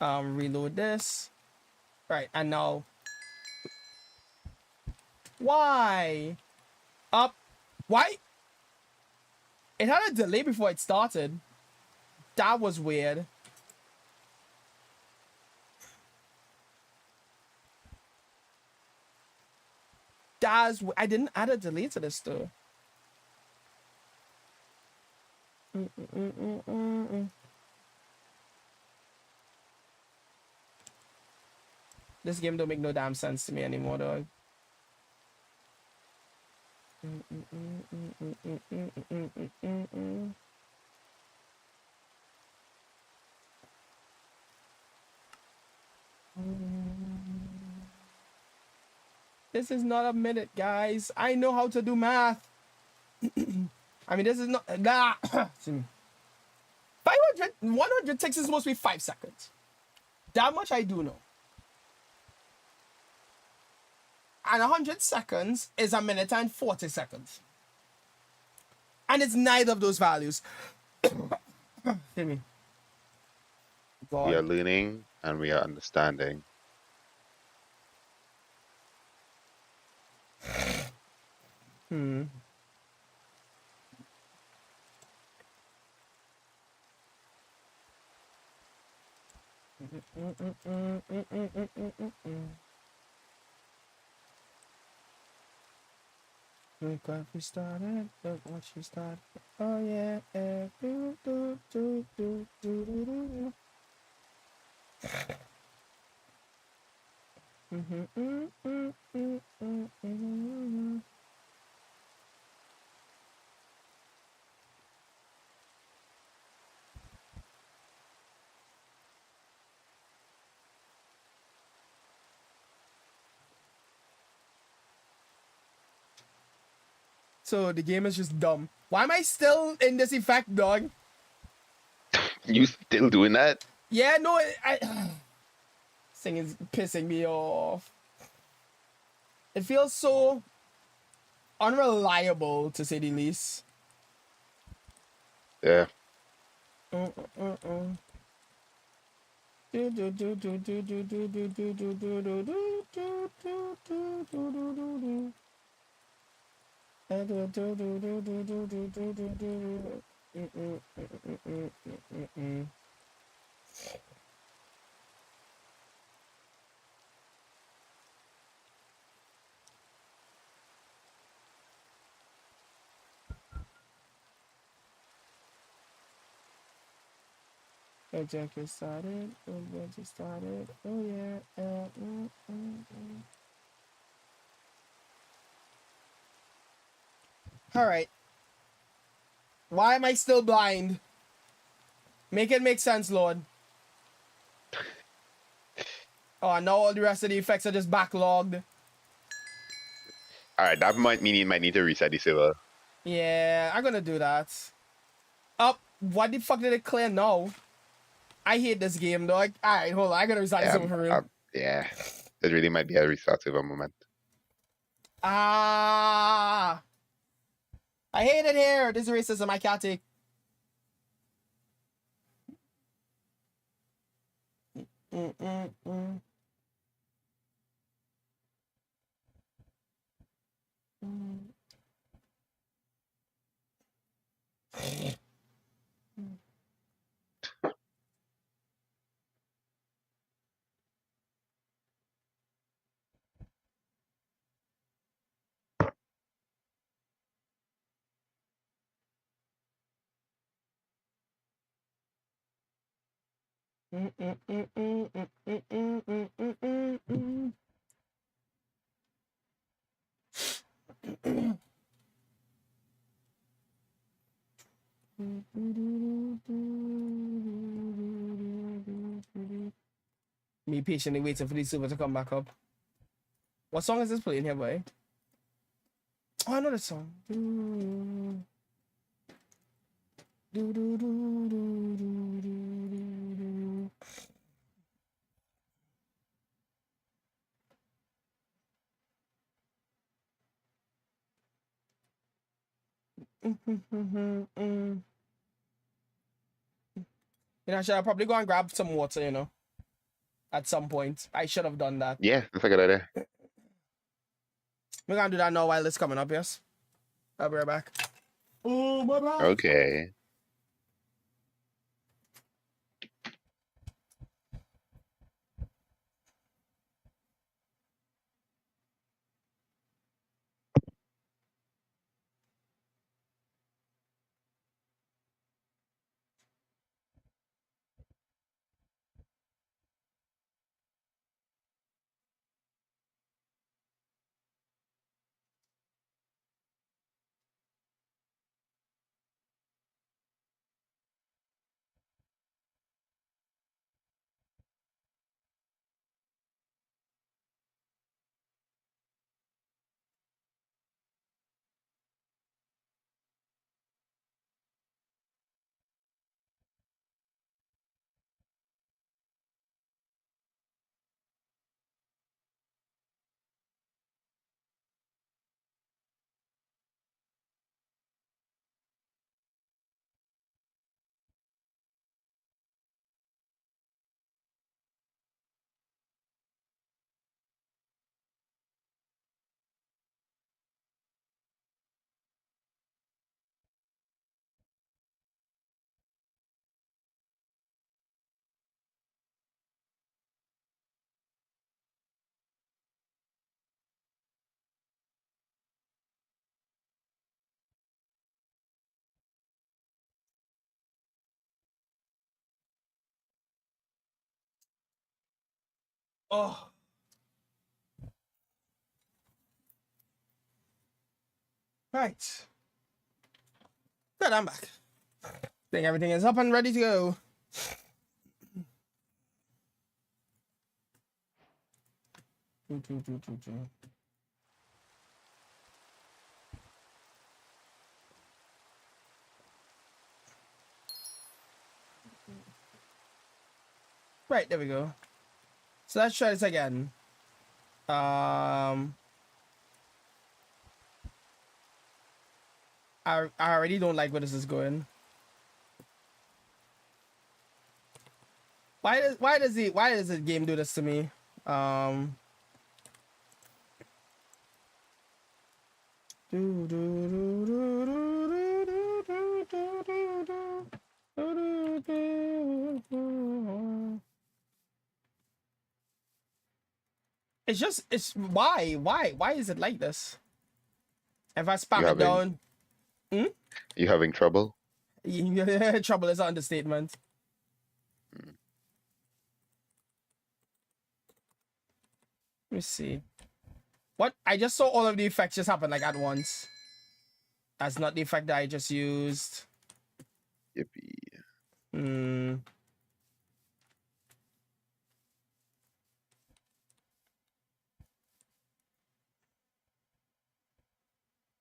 S1: Reload this. Right, and now. Why? Why? It had a delay before it started. That was weird. I didn't add a delay to this though. This game don't make no damn sense to me anymore, dog. This is not a minute, guys. I know how to do math. I mean, this is not... 500... 100 ticks is supposed to be 5 seconds. That much I do know. And 100 seconds is a minute and 40 seconds. And it's neither of those values. Hear me. God.
S2: We are learning and we are understanding.
S1: Look what we started, look what she started. Oh yeah, do, do, do, do, do, do, do. So the game is just dumb. Why am I still in this effect, dog?
S2: You still doing that?
S1: Yeah, no, this thing is pissing me off. It feels so unreliable, to say the least.
S2: Yeah.
S1: Jacket started. Just started. Oh yeah. All right. Why am I still blind? Make it make sense, Lord. Oh, now all the rest of the effects are just backlogged.
S2: Alright, that might mean you might need to reset the server.
S1: Yeah, I'm gonna do that. What the fuck did it clear now? I hate this game, dog. Alright, hold on. I gotta restart this over for real.
S2: Yeah. It really might be a restart server moment.
S1: I hate it here. This is racism. I can't take. Me patiently waiting for these super to come back up. What song is this playing here, boy? Oh, I know this song. You know, I should probably go and grab some water, you know, at some point. I should have done that.
S2: Yeah, that's a good idea.
S1: We're gonna do that now while it's coming up, yes? I'll be right back. Oh, my God.
S2: Okay.
S1: Oh. Right. Good, I'm back. I think everything is up and ready to go. Right, there we go. So let's try this again. I already don't like where this is going. Why does the game do this to me? It's why is it like this? If I spam it down,
S2: You having trouble?
S1: trouble is an understatement. Let me see. What? I just saw all of the effects just happen like at once. That's not the effect that I just used.
S2: Yippee.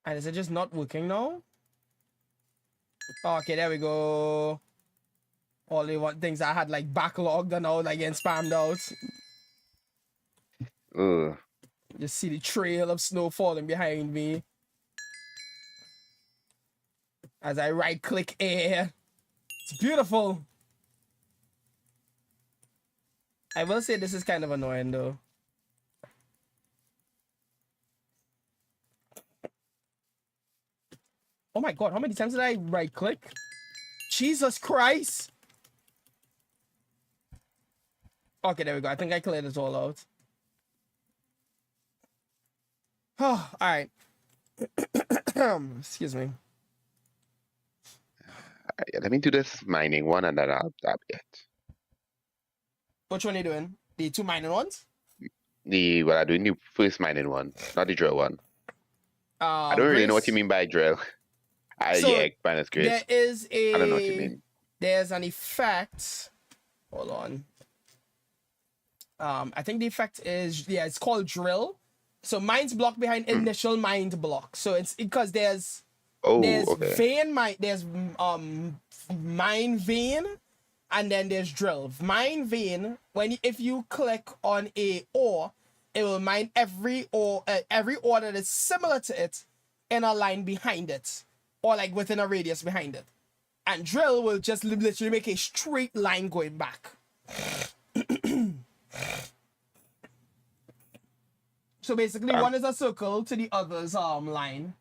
S1: And is it just not working now? Oh, okay, there we go. All the one things I had like backlogged and now like getting spammed out.
S2: Ugh.
S1: Just see the trail of snow falling behind me. As I right click air. It's beautiful. I will say this is kind of annoying though. Oh my god, how many times did I right click? Jesus Christ. Okay, there we go. I think I cleared it all out. Oh, all right. Excuse me.
S2: Yeah, let me do this mining one and then I'll be it.
S1: Which one are you doing? The 2 mining ones?
S2: Well, I'm doing the first mining one, not the drill one. I don't really know what you mean by drill.
S1: So
S2: Yeah, minus grace.
S1: there is
S2: I don't know what you mean.
S1: There's an effect. Hold on. I think the effect is, yeah, it's called drill. So mine's block behind initial mind block. So it's because there's
S2: okay.
S1: vein mine, there's mine vein, and then there's drill. Mine vein, if you click on a ore, it will mine every ore that is similar to it in a line behind it, or like within a radius behind it. And drill will just literally make a straight line going back. So basically, one is a circle to the other's line.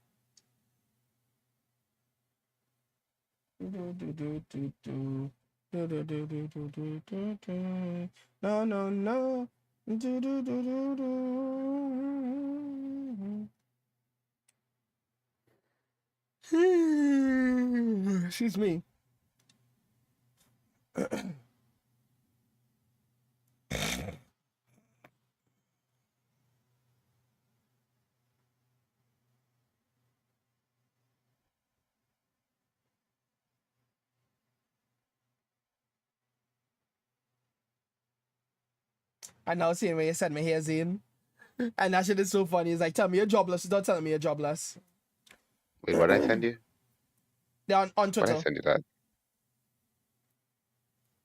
S1: No. Excuse me. I now seeing when you sent me here, Zane. And that shit is so funny. It's like, tell me you're jobless. Don't tell me you're jobless.
S2: Wait, what did I send you?
S1: They're on Twitter.
S2: What did I send you that?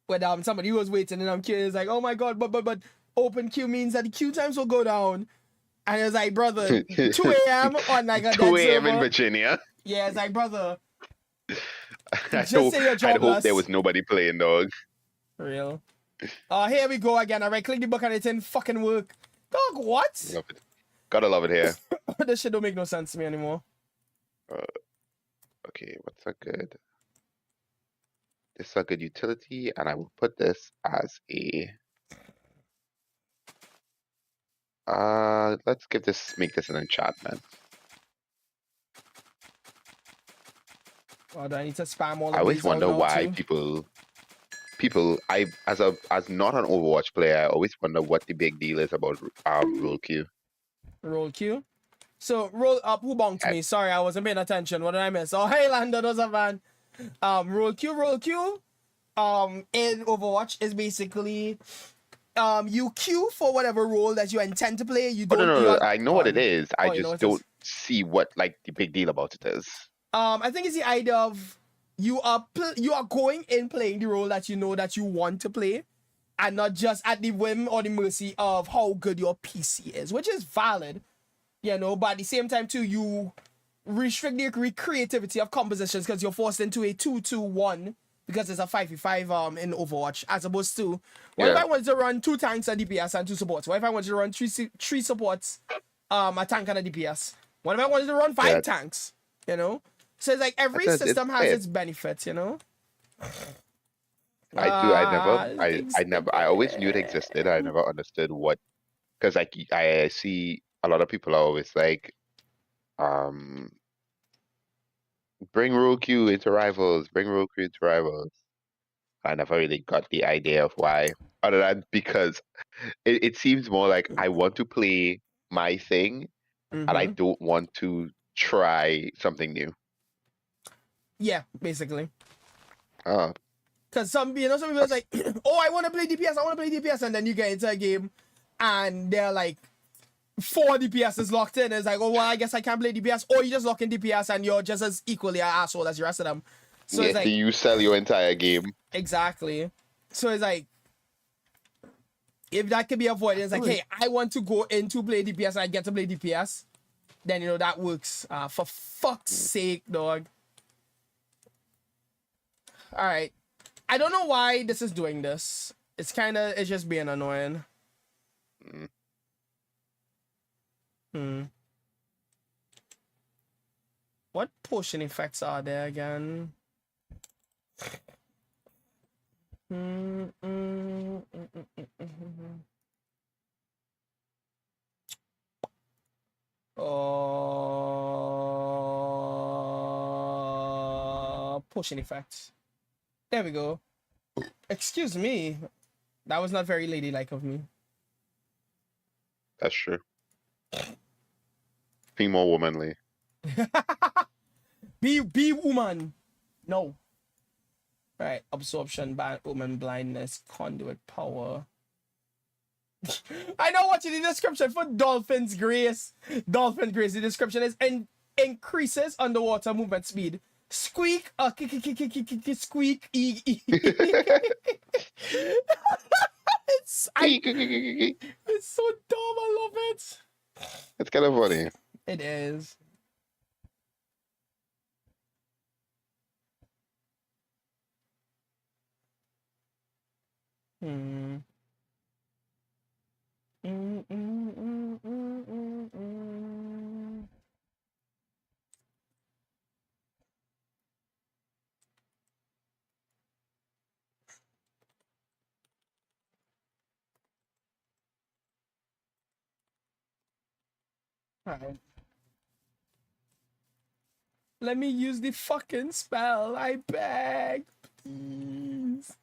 S1: When somebody was waiting and I'm curious, like, oh my god, but open queue means that the queue times will go down. And it's like, brother, 2 a.m. on like a
S2: 2 a.m.
S1: server.
S2: in Virginia.
S1: Yeah, it's like, brother.
S2: I'd hope there was nobody playing, dog.
S1: For real. Here we go again. I right-click the book and it didn't fucking work. Dog, what?
S2: Love it. Gotta love it here.
S1: This shit don't make no sense to me anymore.
S2: Okay, what's a good? This is a good utility, and I will put this as a. Let's make this an enchantment.
S1: Oh, do I need to spam all of these?
S2: I always wonder why
S1: too?
S2: people, as not an Overwatch player, I always wonder what the big deal is about roll queue.
S1: Roll queue. So roll up. Who bonked me? Sorry, I wasn't paying attention. What did I miss? Oh, hey, Lando, those are man. Roll queue. In Overwatch is basically you queue for whatever role that you intend to play. You don't.
S2: No. I know what it is. I just don't see what like the big deal about it is.
S1: I think it's the idea of you are going in playing the role that you know that you want to play, and not just at the whim or the mercy of how good your PC is, which is valid, you know. But at the same time too, you restrict the creativity of compositions because you're forced into a 2-2-1 because it's a 5v5 in Overwatch, as opposed to what if I wanted to run 2 tanks and DPS and 2 supports? What if I wanted to run 3 supports, a tank and a DPS? What if I wanted to run 5 tanks? You know. So it's like every system has its benefits, you know.
S2: I always knew it existed. I never understood what, because like I see a lot of people are always like, bring roll queue into rivals, I never really got the idea of why, other than because it seems more like I want to play my thing, and I don't want to try something new.
S1: Yeah, basically.
S2: Because
S1: some people are like, oh, I want to play DPS, and then you get into a game, and they're like, 4 DPS is locked in. It's like, oh, well, I guess I can't play DPS, or you just lock in DPS, and you're just as equally an asshole as the rest of them. So it's like,
S2: you sell your entire game.
S1: Exactly. So it's like, if that can be avoided, it's like, hey, I want to go into play DPS, and I get to play DPS, then, you know, that works. For fuck's sake, dog. All right. I don't know why this is doing this. It's just being annoying. What potion effects are there again? Potion effects. There we go. Excuse me. That was not very ladylike of me.
S2: That's true. Be more womanly.
S1: Be woman. No. Right. Absorption, woman blindness, conduit power. I know what's in the description for Dolphin's Grace. Dolphin Grace. The description is increases underwater movement speed. Squeak. Squeak. It's so dumb. I love it.
S2: It's kind of funny.
S1: It is. Hmm. Alright. Let me use the fucking spell. I beg. Please.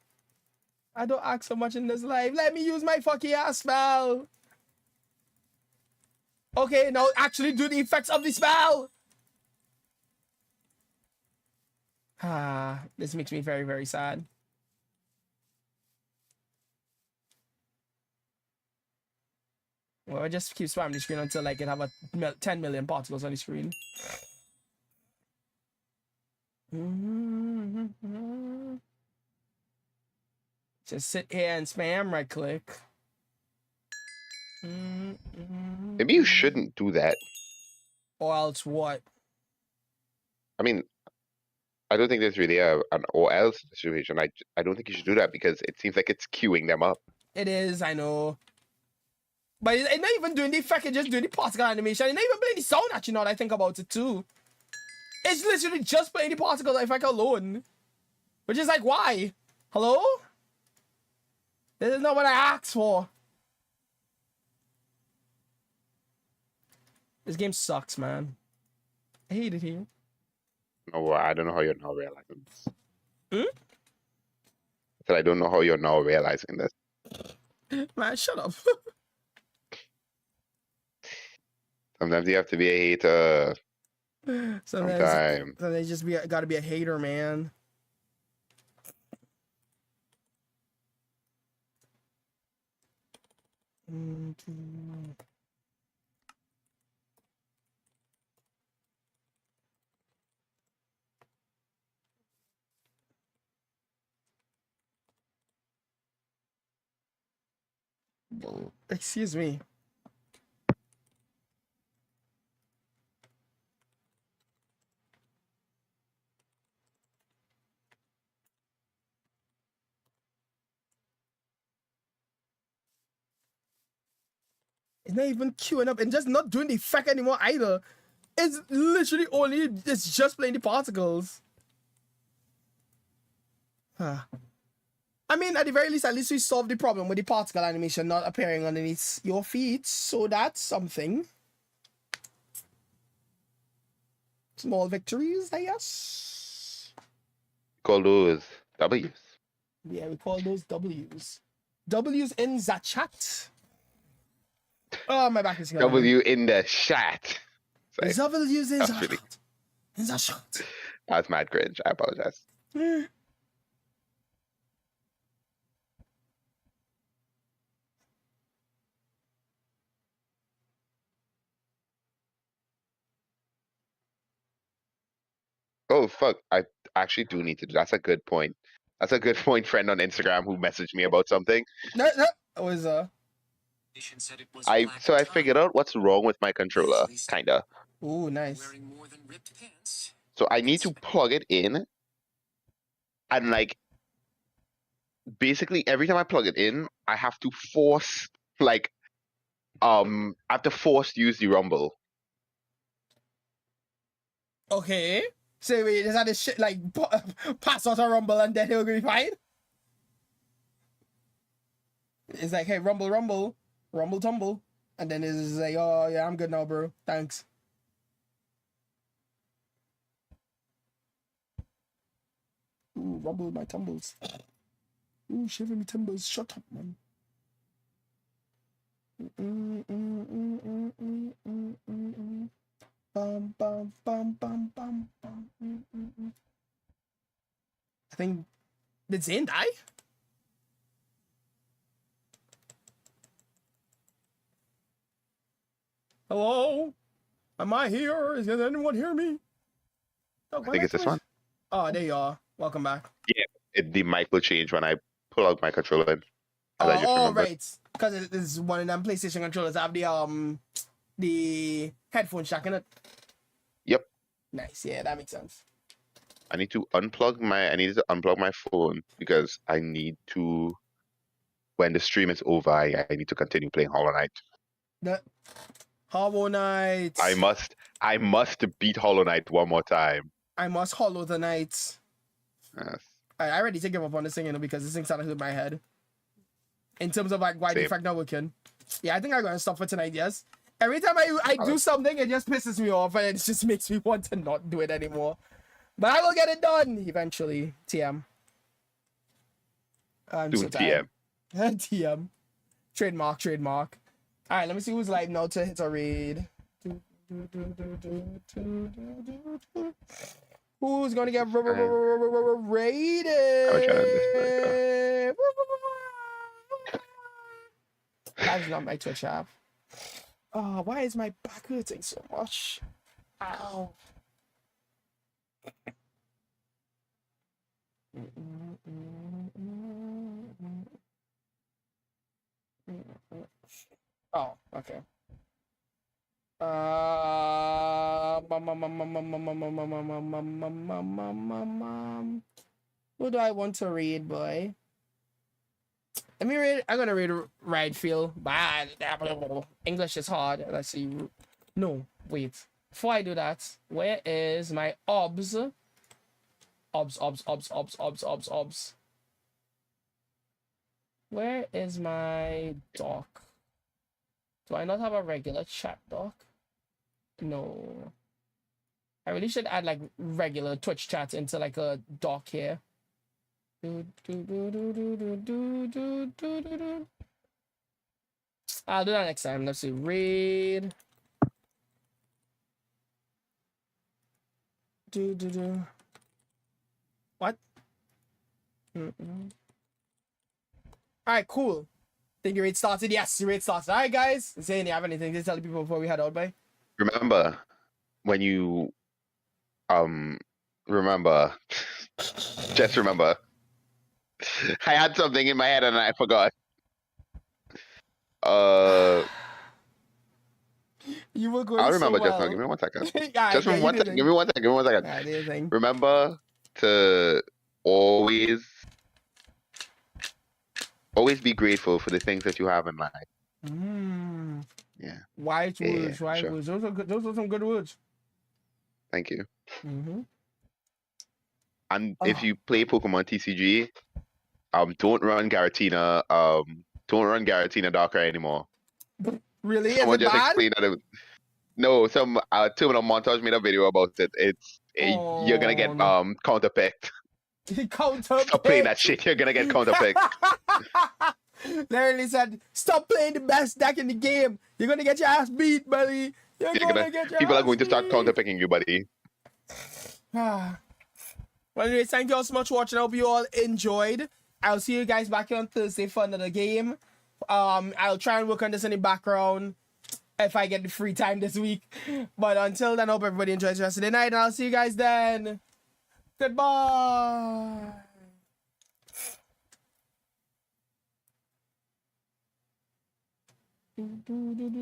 S1: I don't ask so much in this life. Let me use my fucking ass spell. Okay, now actually do the effects of the spell. Ah, this makes me very, very sad. Well, I just keep spamming the screen until I can have 10 million particles on the screen. Just sit here and spam right click.
S2: Maybe you shouldn't do that.
S1: Or else what?
S2: I mean, I don't think there's really an or else situation. I don't think you should do that because it seems like it's queuing them up.
S1: It is, I know. But it's not even doing the effect, it's just doing the particle animation. It's not even playing the sound actually, now that I think about it too. It's literally just playing the particle effect alone. Which is like, why? Hello? This is not what I asked for. This game sucks, man. I hate it here.
S2: No, I don't know how you're now realizing this.
S1: Hmm?
S2: I said I don't know how you're now realizing this.
S1: Man, shut up.
S2: Sometimes you have to be a hater.
S1: Sometimes just gotta be a hater, man. Excuse me. It's not even queuing up and just not doing the effect anymore either. It's literally it's just playing the particles. Huh. I mean, at the very least, at least we solved the problem with the particle animation not appearing underneath your feet. So that's something. Small victories, I guess.
S2: Call those W's.
S1: Yeah, we call those W's. W's in the chat. Oh, my back is going.
S2: W in the chat.
S1: W's in the chat. In the chat.
S2: That's mad cringe. I apologize. Oh fuck! I actually do need to do. That's a good point. That's a good point. Friend on Instagram who messaged me about something.
S1: No, it was
S2: I figured out what's wrong with my controller. Kinda.
S1: Ooh, nice.
S2: So I need to plug it in, and like, basically every time I plug it in, I have to force I have to force use the rumble.
S1: Okay. So wait, is that this shit like pass out a rumble and then he'll be fine? It's like, hey, rumble, rumble, rumble, tumble, and then it's like, oh yeah, I'm good now, bro. Thanks. Ooh, rumble my tumbles. Ooh, shivering me timbers. Shut up, man. Bum, bum, bum, bum, bum, bum. I think, did Zane die? Hello? Am I here? Is anyone hear me? Oh,
S2: I think it's this one.
S1: Oh, there you are. Welcome back.
S2: Yeah, the mic will change when I pull out my controller. I just remembered.
S1: Right. Because it is one of them PlayStation controllers have the headphone jack in it.
S2: Yep.
S1: Nice. Yeah, that makes sense.
S2: I need to unplug my phone because I need to, when the stream is over, I need to continue playing Hollow Knight.
S1: Hollow Knight.
S2: I must beat Hollow Knight one more time.
S1: I must hollow the night.
S2: Yes.
S1: I ready to give up on this thing, because this thing started to hit my head. In terms of like why the fact not working. Yeah, I think I'm gonna stop for tonight, yes. Every time I do something, it just pisses me off and it just makes me want to not do it anymore. But I will get it done eventually. TM. I'm so tired. TM. TM. Trademark. Alright, let me see who's live now to hit a raid. Who's gonna get raided? That's not my Twitch app. Oh, why is my back hurting so much? Ow. Oh, okay. Who do I want to read, boy? Let me read. I'm gonna read Ridefield. Bad. English is hard. Let's see. No, wait. Before I do that, where is my obs? Obs. Where is my doc? Do I not have a regular chat doc? No. I really should add like regular Twitch chats into like a doc here. I'll do that next time. Let's see. Raid. What? Alright, cool. Think your raid started? Yes, your raid started. Alright, guys. Zane, you have anything to tell the people before we head out, by?
S2: Remember, when you just remember, I had something in my head and I forgot.
S1: You were going
S2: I'll remember
S1: so
S2: just
S1: well.
S2: now. Give me 1 second.
S1: Yeah,
S2: Just one second. Give me 1 second. Give me 1 second.
S1: Yeah,
S2: remember to always be grateful for the things that you have in life. Yeah.
S1: Wise words.
S2: Sure.
S1: Words. Those are some good words.
S2: Thank you. And if you play Pokemon TCG, don't run Garatina. Don't run Garatina Darker anymore.
S1: Really?
S2: Someone
S1: is it
S2: just
S1: bad?
S2: explained that. No, some Terminal Montage made a video about it. You're gonna get counterpicked.
S1: Counterpicked.
S2: Stop playing that shit. You're gonna get counterpicked.
S1: Literally said, "Stop playing the best deck in the game. You're gonna get your ass beat, buddy. People are
S2: going to start counterpicking you, buddy."
S1: Well, anyways, thank you all so much for watching. I hope you all enjoyed. I'll see you guys back here on Thursday for another game. I'll try and work on this in the background if I get the free time this week. But until then, I hope everybody enjoys the rest of the night, and I'll see you guys then. Goodbye.